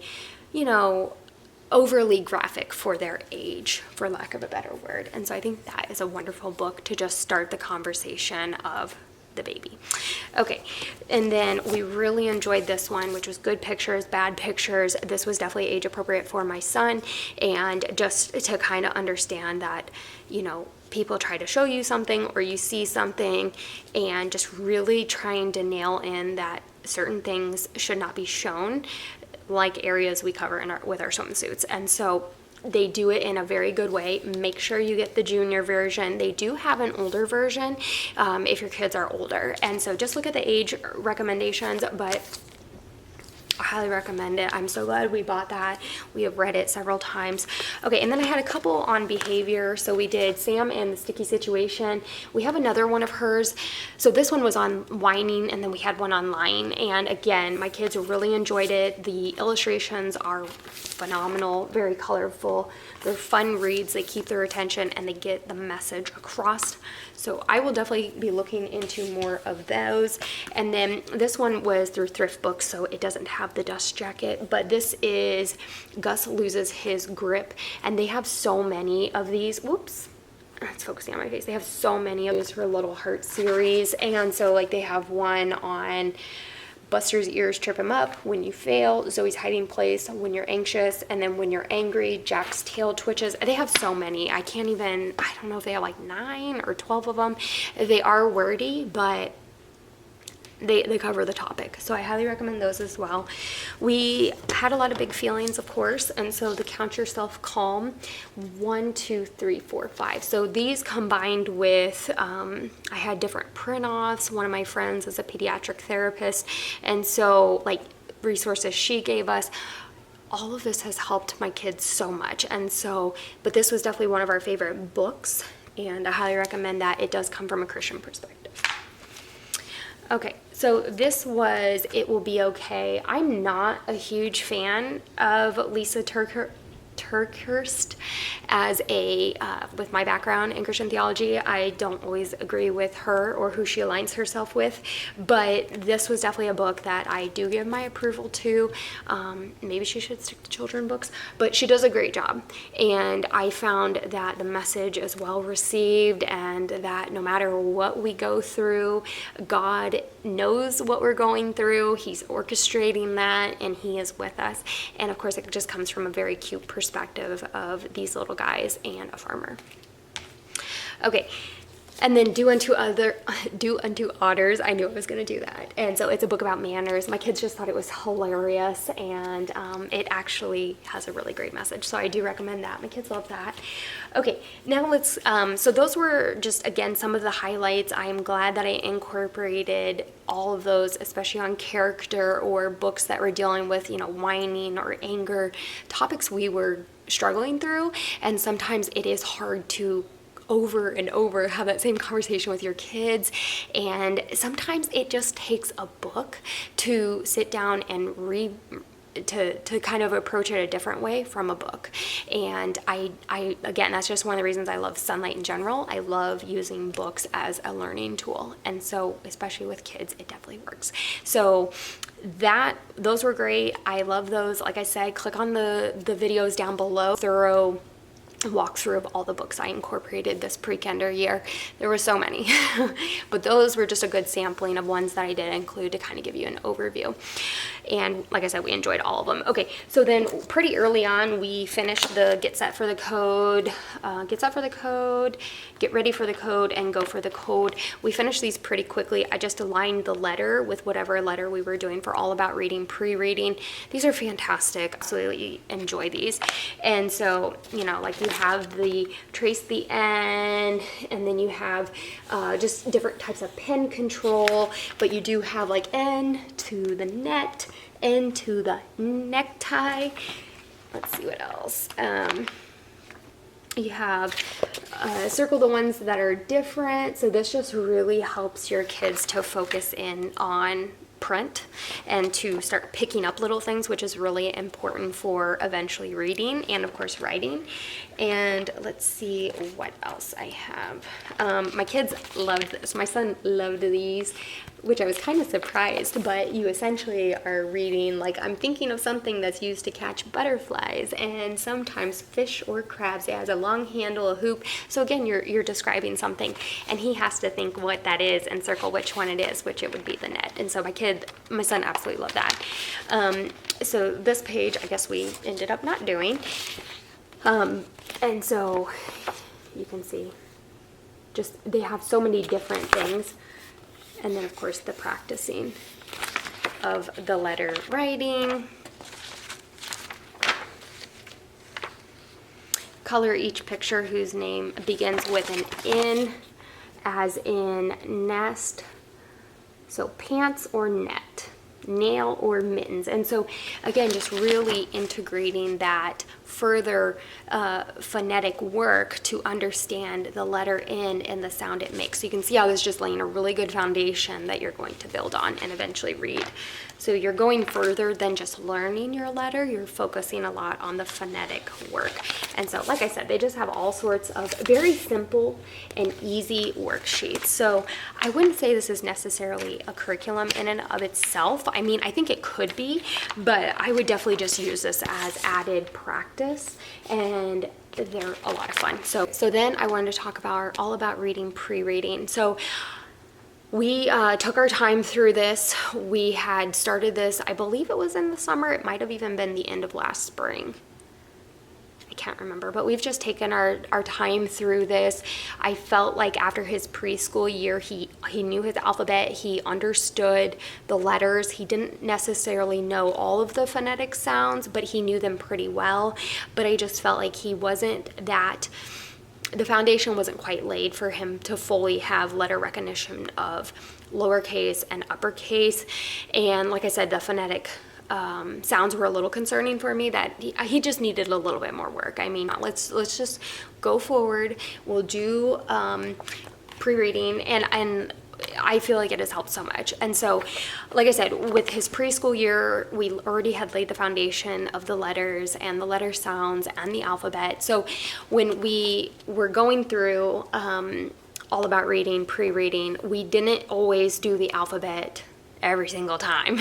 overly graphic for their age, for lack of a better word. And so I think that is a wonderful book to just start the conversation of the baby. Okay, and then we really enjoyed this one, which was Good Pictures, Bad Pictures. This was definitely age appropriate for my son, and just to kind of understand that, people try to show you something, or you see something, and just really trying to nail in that certain things should not be shown, like areas we cover with our swimsuits. And so they do it in a very good way. Make sure you get the junior version. They do have an older version if your kids are older. And so just look at the age recommendations, but I highly recommend it. I'm so glad we bought that. We have read it several times. Okay, and then I had a couple on behavior. So we did Sam and the Sticky Situation. We have another one of hers. So this one was on whining, and then we had one on lying. And again, my kids really enjoyed it. The illustrations are phenomenal, very colorful. They're fun reads. They keep their attention, and they get the message across. So I will definitely be looking into more of those. And then this one was through Thrift Books, so it doesn't have the dust jacket, but this is Gus Loses His Grip, and they have so many of these. Whoops. It's focusing on my face. They have so many of these for Little Heart series. And so like they have one on Buster's ears trip him up when you fail, Zoe's hiding place when you're anxious, and then when you're angry, Jack's tail twitches. They have so many. I don't know if they have like 9 or 12 of them. They are wordy, but they cover the topic. So I highly recommend those as well. We had a lot of big feelings, of course, and so the Count Yourself Calm, 1, 2, 3, 4, 5. So these combined with, I had different print-offs. One of my friends is a pediatric therapist, and so like resources she gave us, all of this has helped my kids so much. And so, but this was definitely one of our favorite books, and I highly recommend that. It does come from a Christian perspective. Okay, so this was It Will Be Okay. I'm not a huge fan of Lisa her cursed as a, with my background in Christian theology. I don't always agree with her or who she aligns herself with, but this was definitely a book that I do give my approval to. Maybe she should stick to children's books, but she does a great job. And I found that the message is well received, and that no matter what we go through, God knows what we're going through. He's orchestrating that, and he is with us. And of course, it just comes from a very cute perspective of these little guys and a farmer. Okay. And then do unto others. I knew I was going to do that. And so it's a book about manners. My kids just thought it was hilarious, and it actually has a really great message. So I do recommend that. My kids love that. Okay, now let's, so those were just, again, some of the highlights. I am glad that I incorporated all of those, especially on character or books that were dealing with, whining or anger, topics we were struggling through. And sometimes it is hard to over and over have that same conversation with your kids, and sometimes it just takes a book to sit down and read, to kind of approach it a different way from a book. And I again, that's just one of the reasons I love Sonlight in general. I love using books as a learning tool, and so especially with kids, it definitely works. So those were great. I love those. Like I said, click on the videos down below. Thorough walkthrough of all the books I incorporated this pre-kinder year. There were so many, but those were just a good sampling of ones that I did include to kind of give you an overview. And like I said, we enjoyed all of them. Okay, so then pretty early on, we finished the get set for the code, get ready for the code, and go for the code. We finished these pretty quickly. I just aligned the letter with whatever letter we were doing for All About Reading, pre-reading. These are fantastic. Absolutely enjoy these. And so, like you have the trace the N, and then you have just different types of pen control, but you do have like N to the net, N to the necktie. Let's see what else. You have circle the ones that are different. So this just really helps your kids to focus in on print and to start picking up little things, which is really important for eventually reading and of course writing. And let's see what else I have. My kids loved this. My son loved these, which I was kind of surprised, but you essentially are reading, like, I'm thinking of something that's used to catch butterflies and sometimes fish or crabs. It has a long handle, a hoop. So again, you're describing something, and he has to think what that is and circle which one it is, which it would be the net. And so my son absolutely loved that. So this page, I guess we ended up not doing. And so you can see just they have so many different things. And then, of course, the practicing of the letter writing. Color each picture whose name begins with an N, as in nest. So pants or net, nail or mittens. And so, again, just really integrating that further phonetic work to understand the letter N and the sound it makes. So you can see how this is just laying a really good foundation that you're going to build on and eventually read. So you're going further than just learning your letter. You're focusing a lot on the phonetic work. And so, like I said, they just have all sorts of very simple and easy worksheets. So I wouldn't say this is necessarily a curriculum in and of itself. I mean, I think it could be, but I would definitely just use this as added practice, and they're a lot of fun. So then I wanted to talk about All About Reading, pre-reading. So we took our time through this. We had started this, I believe it was in the summer. It might have even been the end of last spring. I can't remember, but we've just taken our time through this. I felt like after his preschool year, he knew his alphabet, he understood the letters. He didn't necessarily know all of the phonetic sounds, but he knew them pretty well. But I just felt like the foundation wasn't quite laid for him to fully have letter recognition of lowercase and uppercase. And like I said, the phonetic sounds were a little concerning for me, that he just needed a little bit more work. I mean, let's just go forward. We'll do pre-reading, and I feel like it has helped so much. And so, like I said, with his preschool year, we already had laid the foundation of the letters and the letter sounds and the alphabet. So when we were going through all about reading, pre-reading, we didn't always do the alphabet every single time.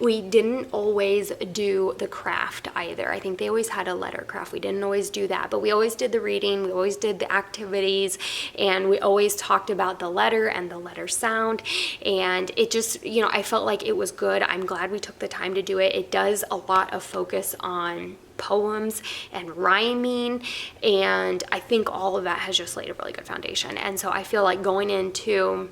We didn't always do the craft either. I think they always had a letter craft. We didn't always do that, but we always did the reading, we always did the activities, and we always talked about the letter and the letter sound. And it just, I felt like it was good. I'm glad we took the time to do it. It does a lot of focus on poems and rhyming, and I think all of that has just laid a really good foundation. And so I feel like going into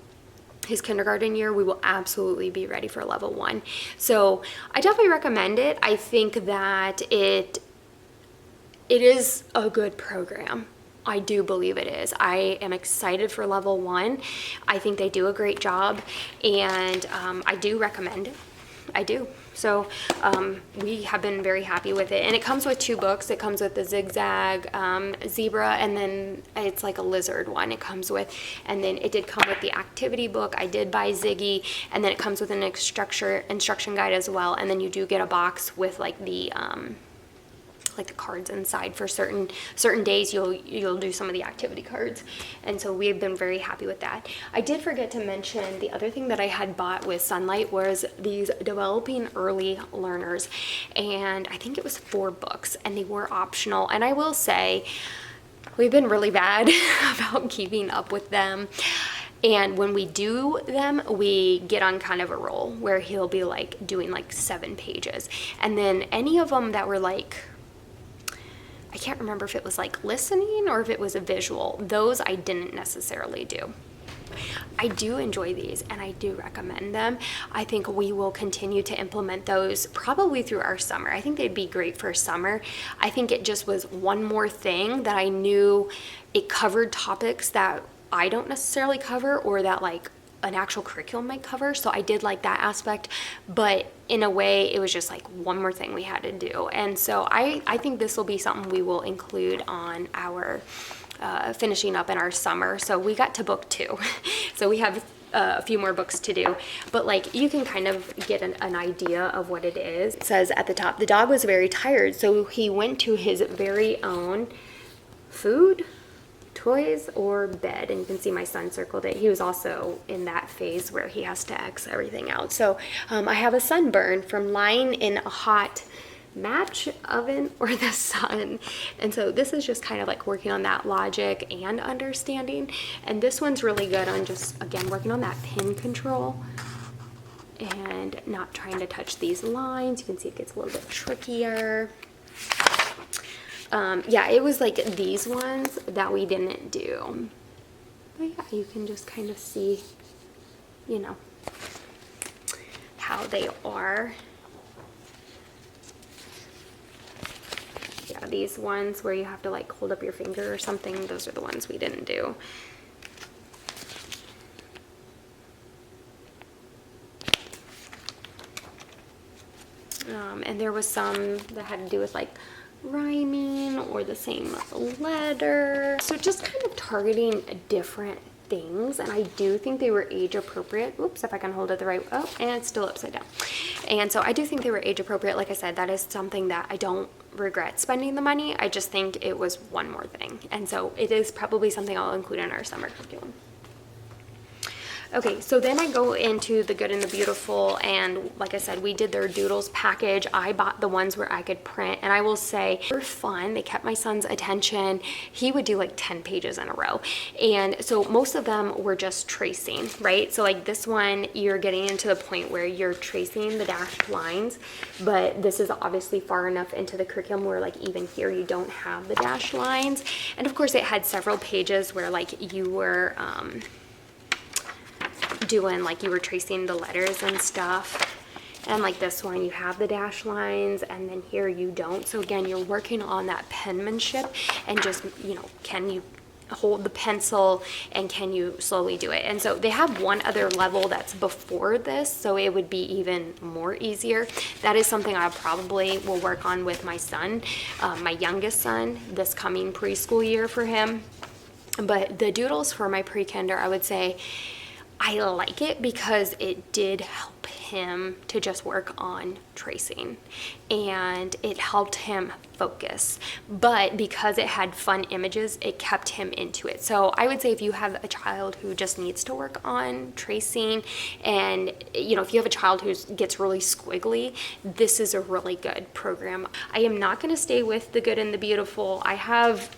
his kindergarten year, we will absolutely be ready for level 1. So I definitely recommend it. I think that it is a good program. I do believe it is. I am excited for level 1. I think they do a great job, and I do recommend it. I do. So we have been very happy with it. And it comes with 2 books. It comes with the zigzag zebra, and then it's like a lizard one it comes with. And then it did come with the activity book. I did buy Ziggy, and then it comes with an instruction guide as well. And then you do get a box with like the cards inside for certain days. You'll do some of the activity cards, and so we've been very happy with that. I did forget to mention the other thing that I had bought with Sonlight was these developing early learners, and I think it was 4 books, and they were optional. And I will say we've been really bad about keeping up with them. And when we do them, we get on kind of a roll where he'll be like doing like 7 pages, and then any of them that were like, I can't remember if it was like listening or if it was a visual. Those I didn't necessarily do. I do enjoy these, and I do recommend them. I think we will continue to implement those probably through our summer. I think they'd be great for summer. I think it just was one more thing that I knew it covered topics that I don't necessarily cover, or that like an actual curriculum might cover. So I did like that aspect, but in a way it was just like one more thing we had to do. And so I think this will be something we will include on our finishing up in our summer. So we got to book 2. So we have a few more books to do, but like you can kind of get an idea of what it is. It says at the top, the dog was very tired, so he went to his very own food, toys, or bed. And you can see my son circled it. He was also in that phase where he has to X everything out. So I have a sunburn from lying in a hot match oven or the sun. And so this is just kind of like working on that logic and understanding. And this one's really good on just, again, working on that pin control and not trying to touch these lines. You can see it gets a little bit trickier. Yeah, it was like these ones that we didn't do. But yeah, you can just kind of see, how they are. Yeah, these ones where you have to like hold up your finger or something, those are the ones we didn't do. And there was some that had to do with like rhyming or the same letter. So just kind of targeting different things, and I do think they were age appropriate. Oops, if I can hold it the right, oh, and it's still upside down. And so I do think they were age appropriate. Like I said, that is something that I don't regret spending the money. I just think it was one more thing. And so it is probably something I'll include in our summer curriculum. Okay, so then I go into the Good and the Beautiful, and like I said, we did their doodles package. I bought the ones where I could print, and I will say they were fun. They kept my son's attention. He would do like 10 pages in a row. And so most of them were just tracing, right? So like this one, you're getting into the point where you're tracing the dashed lines, but this is obviously far enough into the curriculum where like even here you don't have the dashed lines. And of course it had several pages where like you were doing like you were tracing the letters and stuff. And like this one, you have the dash lines, and then here you don't. So again, you're working on that penmanship and just, can you hold the pencil and can you slowly do it? And so they have one other level that's before this, so it would be even more easier. That is something I probably will work on with my son, my youngest son, this coming preschool year for him. But the doodles for my pre-kinder, I would say, I like it because it did help him to just work on tracing, and it helped him focus. But because it had fun images, it kept him into it. So I would say if you have a child who just needs to work on tracing, and if you have a child who gets really squiggly, this is a really good program. I am not going to stay with The Good and the Beautiful. I have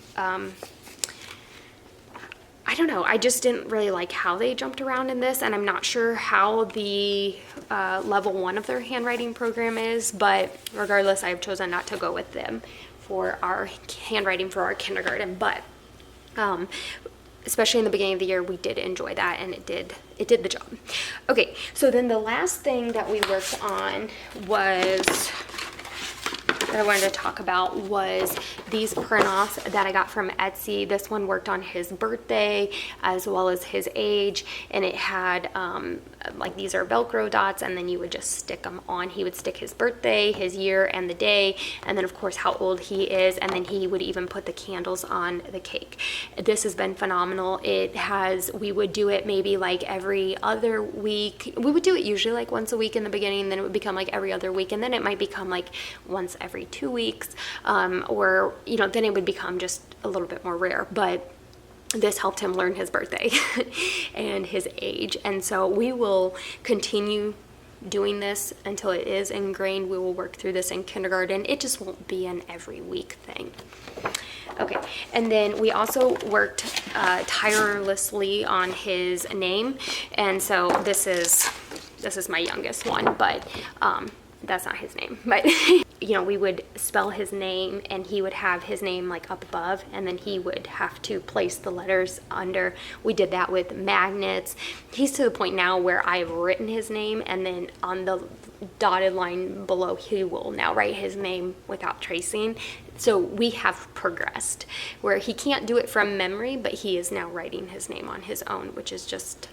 I don't know, I just didn't really like how they jumped around in this, and I'm not sure how the level 1 of their handwriting program is, but regardless, I've chosen not to go with them for our handwriting for our kindergarten. But especially in the beginning of the year, we did enjoy that, and it did the job. Okay, so then the last thing that we worked on that I wanted to talk about was these print-offs that I got from Etsy. This one worked on his birthday as well as his age, and it had like, these are Velcro dots, and then you would just stick them on. He would stick his birthday, his year, and the day, and then of course how old he is, and then he would even put the candles on the cake. This has been phenomenal. We would do it maybe like every other week. We would do it usually like once a week in the beginning, and then it would become like every other week, and then it might become like once every 2 weeks, or then it would become just a little bit more rare. But this helped him learn his birthday and his age, and so we will continue doing this until it is ingrained. We will work through this in kindergarten. It just won't be an every week thing. Okay, and then we also worked tirelessly on his name, and so this is my youngest one, but that's not his name, but we would spell his name, and he would have his name like up above, and then he would have to place the letters under. We did that with magnets. He's to the point now where I've written his name, and then on the dotted line below, he will now write his name without tracing. So we have progressed where he can't do it from memory, but he is now writing his name on his own, which is just,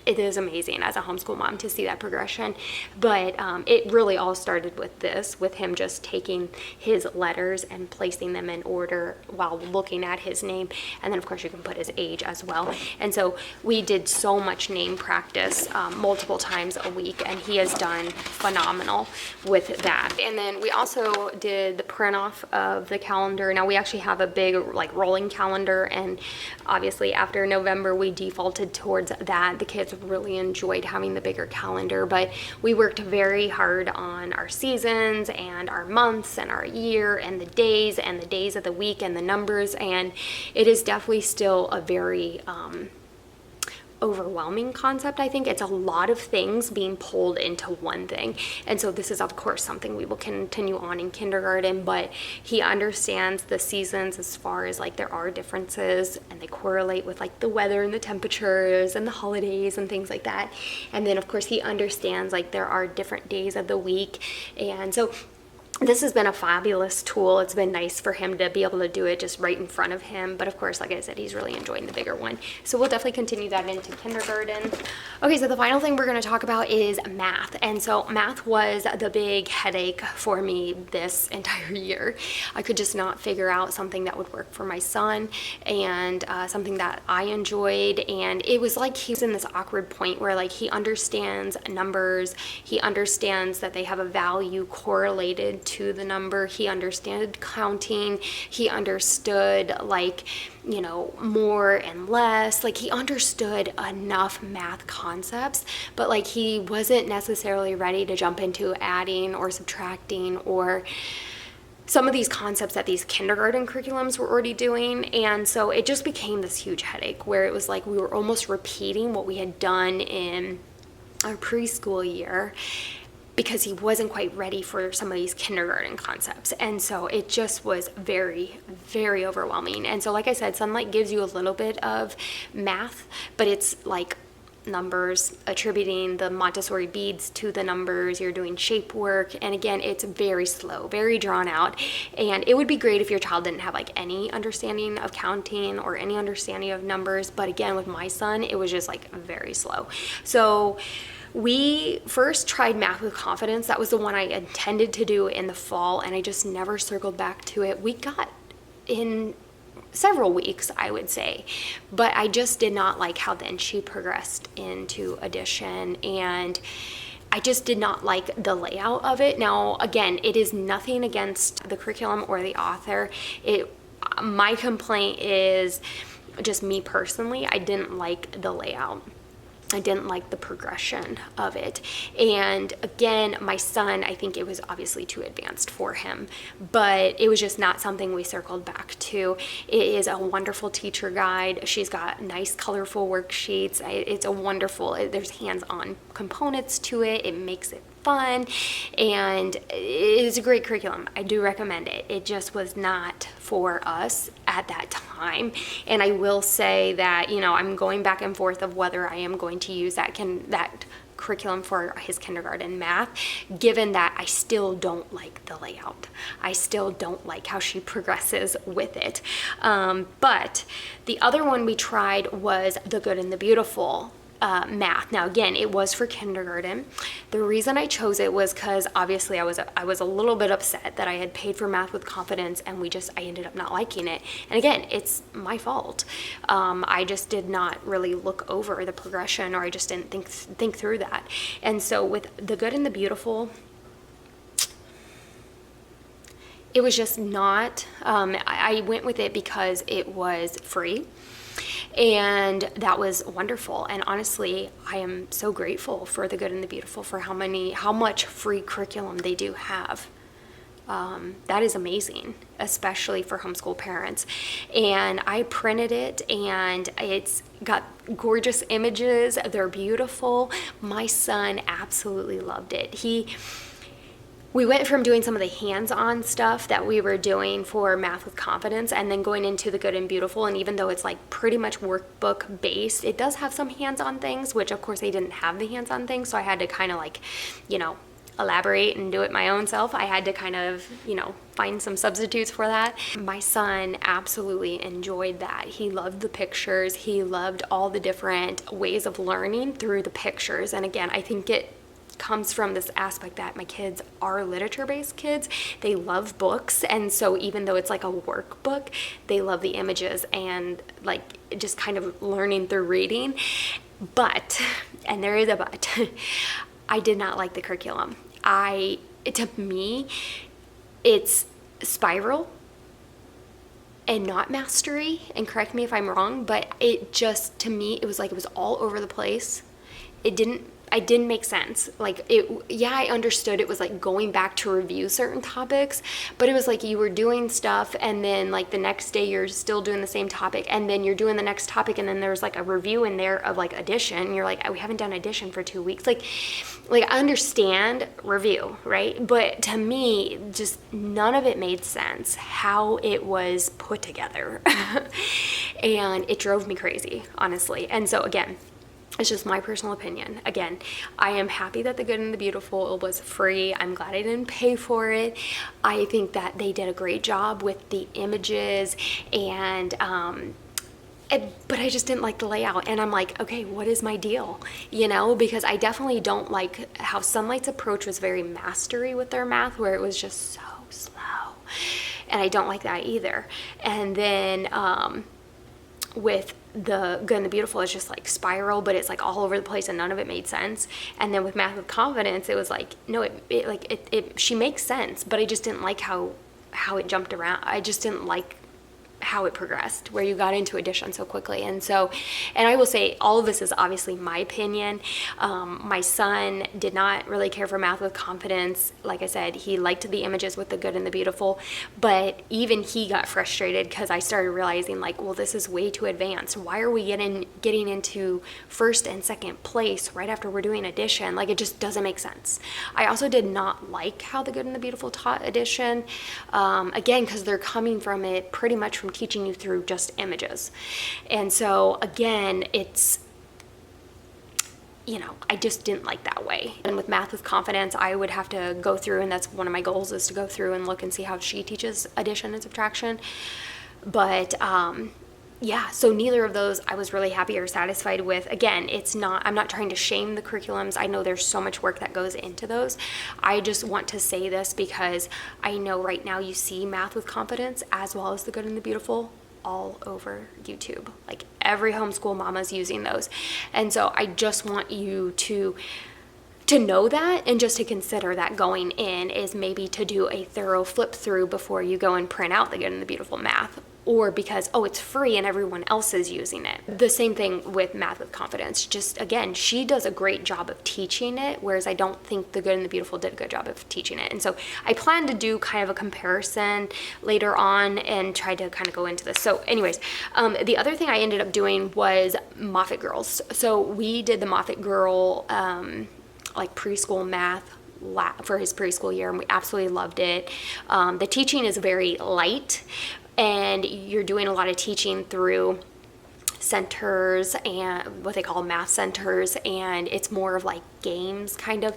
it is amazing as a homeschool mom to see that progression. But it really all started with him just taking his letters and placing them in order while looking at his name. And then of course you can put his age as well. And so we did so much name practice multiple times a week, and he has done phenomenal with that. And then we also did the print off of the calendar. Now we actually have a big like rolling calendar, and obviously after November we defaulted towards that. The kids really enjoyed having the bigger calendar, but we worked very hard on our seasons and our months and our year and the days of the week and the numbers, and it is definitely still a very overwhelming concept. I think it's a lot of things being pulled into one thing, and so this is of course something we will continue on in kindergarten, but he understands the seasons as far as like there are differences, and they correlate with like the weather and the temperatures and the holidays and things like that. And then of course he understands like there are different days of the week, and so this has been a fabulous tool. It's been nice for him to be able to do it just right in front of him. But of course, like I said, he's really enjoying the bigger one. So we'll definitely continue that into kindergarten. Okay, so the final thing we're going to talk about is math. And so math was the big headache for me this entire year. I could just not figure out something that would work for my son, and something that I enjoyed. And it was like he's in this awkward point where like he understands numbers. He understands that they have a value correlated to the number. He understood counting. He understood like, more and less. Like he understood enough math concepts, but like he wasn't necessarily ready to jump into adding or subtracting or some of these concepts that these kindergarten curriculums were already doing. And so it just became this huge headache where it was like we were almost repeating what we had done in our preschool year, because he wasn't quite ready for some of these kindergarten concepts. And so it just was very, very overwhelming. And so like I said, Sonlight gives you a little bit of math, but it's like numbers, attributing the Montessori beads to the numbers. You're doing shape work, and again, it's very slow, very drawn out. And it would be great if your child didn't have like any understanding of counting or any understanding of numbers, but again, with my son, it was just like very slow. So we first tried Math with Confidence. That was the one I intended to do in the fall, and I just never circled back to it. We got in several weeks, I would say. But I just did not like how then she progressed into addition, and I just did not like the layout of it. Now, again, it is nothing against the curriculum or the author. My complaint is just me personally. I didn't like the layout. I didn't like the progression of it. And again, my son, I think it was obviously too advanced for him, but it was just not something we circled back to. It is a wonderful teacher guide. She's got nice, colorful worksheets. It's a wonderful, there's hands-on components to it. It makes it fun, and it is a great curriculum. I do recommend it. It just was not for us at that time. And I will say that, I'm going back and forth of whether I am going to use that curriculum for his kindergarten math, given that I still don't like the layout. I still don't like how she progresses with it. But the other one we tried was The Good and the Beautiful. Math. Now again, it was for kindergarten. The reason I chose it was because obviously I was a little bit upset that I had paid for Math with Confidence, and I ended up not liking it. And again, it's my fault. I just did not really look over the progression, or I just didn't think through that. And so with The Good and the Beautiful, it was just not, I went with it because it was free. And that was wonderful. And honestly, I am so grateful for The Good and the Beautiful for how much free curriculum they do have. That is amazing, especially for homeschool parents. And I printed it, and it's got gorgeous images. They're beautiful. My son absolutely loved it. We went from doing some of the hands-on stuff that we were doing for Math with Confidence, and then going into The Good and Beautiful. And even though it's like pretty much workbook based, it does have some hands-on things, which of course they didn't have the hands-on things. So I had to kind of elaborate and do it my own self. I had to kind of, find some substitutes for that. My son absolutely enjoyed that. He loved the pictures. He loved all the different ways of learning through the pictures. And again, I think it comes from this aspect that my kids are literature-based kids. They love books, and so even though it's like a workbook, they love the images and like just kind of learning through reading. But, and there is a but, I did not like the curriculum. To me, it's spiral and not mastery, and correct me if I'm wrong, but it just, to me, it was all over the place. It didn't make sense. I understood it was like going back to review certain topics, but it was like you were doing stuff, and then like the next day you're still doing the same topic, and then you're doing the next topic, and then there's like a review in there of like addition. You're like, we haven't done addition for 2 weeks. Like I understand review, right? But to me, just none of it made sense how it was put together. And it drove me crazy, honestly. And so again, it's just my personal opinion. Again, I am happy that The Good and the Beautiful was free. I'm glad I didn't pay for it. I think that they did a great job with the images, and but I just didn't like the layout. And I'm like, okay, what is my deal? Because I definitely don't like how Sonlight's approach was very mastery with their math, where it was just so slow. And I don't like that either. And then with The Good and the Beautiful, it's just like spiral, but it's like all over the place, and none of it made sense. And then with Math with Confidence, it was like, no, she makes sense, but I just didn't like how it jumped around. I just didn't like how it progressed, where you got into addition so quickly. And I will say, all of this is obviously my opinion. My son did not really care for Math with Confidence. Like I said, he liked the images with The Good and the Beautiful, but even he got frustrated because I started realizing this is way too advanced. Why are we getting into first and second place right after we're doing addition? It just doesn't make sense. I also did not like how The Good and the Beautiful taught addition, again, because they're coming from it pretty much from teaching you through just images. And so again, it's, I just didn't like that way. And with Math with Confidence, I would have to go through, and that's one of my goals, is to go through and look and see how she teaches addition and subtraction. But so neither of those I was really happy or satisfied with. Again, I'm not trying to shame the curriculums. I know there's so much work that goes into those. I just want to say this because I know right now you see Math with Confidence as well as The Good and the Beautiful all over YouTube. Like every homeschool mama's using those. And so I just want you to know that, and just to consider that going in is maybe to do a thorough flip through before you go and print out the Good and the Beautiful Math, or because, oh, it's free and everyone else is using it. The same thing with Math with Confidence. Just again, she does a great job of teaching it, whereas I don't think the Good and the Beautiful did a good job of teaching it. And so I plan to do kind of a comparison later on and try to kind of go into this. So anyways, the other thing I ended up doing was Moffat Girls. So we did the Moffat Girl like preschool math for his preschool year, and we absolutely loved it. The teaching is very light, and you're doing a lot of teaching through centers and what they call math centers, and it's more of like games kind of,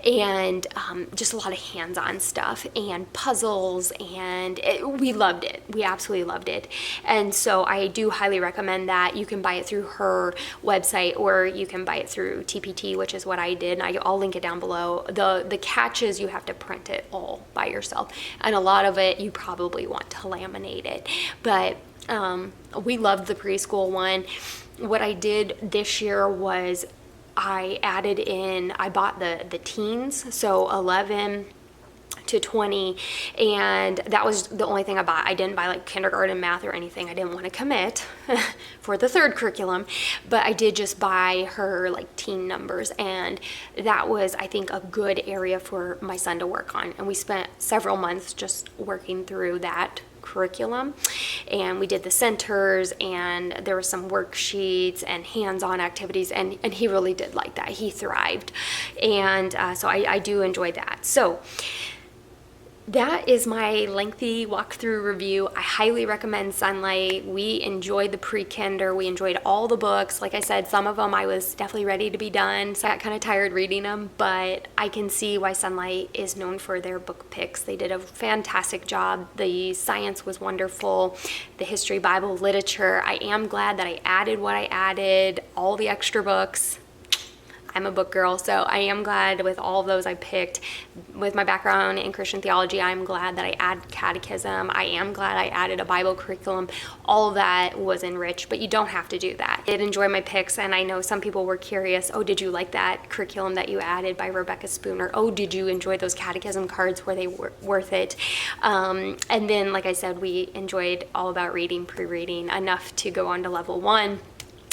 and just a lot of hands-on stuff and puzzles, and we loved it. We absolutely loved it. And so I do highly recommend that. You can buy it through her website, or you can buy it through TPT, which is what I did, and I'll link it down below. The catch is you have to print it all by yourself, and a lot of it you probably want to laminate it, but we loved the preschool one. What I did this year was I bought the teens, so 11 to 20, and that was the only thing I bought. I didn't buy like kindergarten math or anything. I didn't want to commit for the third curriculum, but I did just buy her like teen numbers, and that was, I think, a good area for my son to work on. And we spent several months just working through that curriculum, and we did the centers, and there were some worksheets and hands-on activities, and he really did like that. He thrived, and so I do enjoy that. So that is my lengthy walkthrough review. I highly recommend Sonlight. We enjoyed the pre-kinder. We enjoyed all the books. Like I said, some of them I was definitely ready to be done, so I got kind of tired reading them, but I can see why Sonlight is known for their book picks. They did a fantastic job. The science was wonderful. The history, Bible, literature. I am glad that I added what I added, all the extra books. I'm a book girl, so I am glad with all of those I picked. With my background in Christian theology, I'm glad that I added catechism. I am glad I added a Bible curriculum. All of that was enriched, but you don't have to do that. I did enjoy my picks, and I know some people were curious, oh, did you like that curriculum that you added by Rebecca Spooner? Oh, did you enjoy those catechism cards? Were they worth it? And then, like I said, we enjoyed All About Reading, pre-reading, enough to go on to level 1.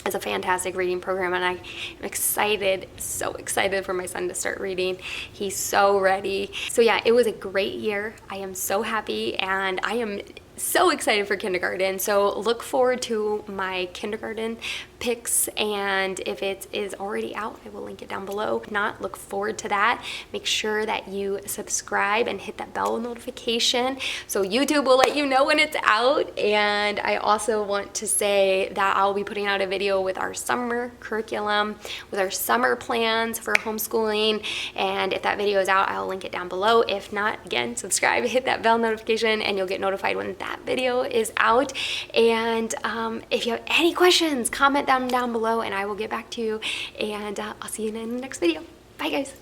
It's a fantastic reading program, and I'm excited, so excited for my son to start reading. He's so ready. So yeah, it was a great year. I am so happy, and I am so excited for kindergarten. So look forward to my kindergarten picks, and if it is already out, I will link it down below. If not, look forward to that. Make sure that you subscribe and hit that bell notification so YouTube will let you know when it's out. And I also want to say that I'll be putting out a video with our summer curriculum, with our summer plans for homeschooling, and if that video is out, I'll link it down below. If not, again, subscribe, hit that bell notification, and you'll get notified when that video is out. And if you have any questions, comment them down below, and I will get back to you, and I'll see you in the next video. Bye guys.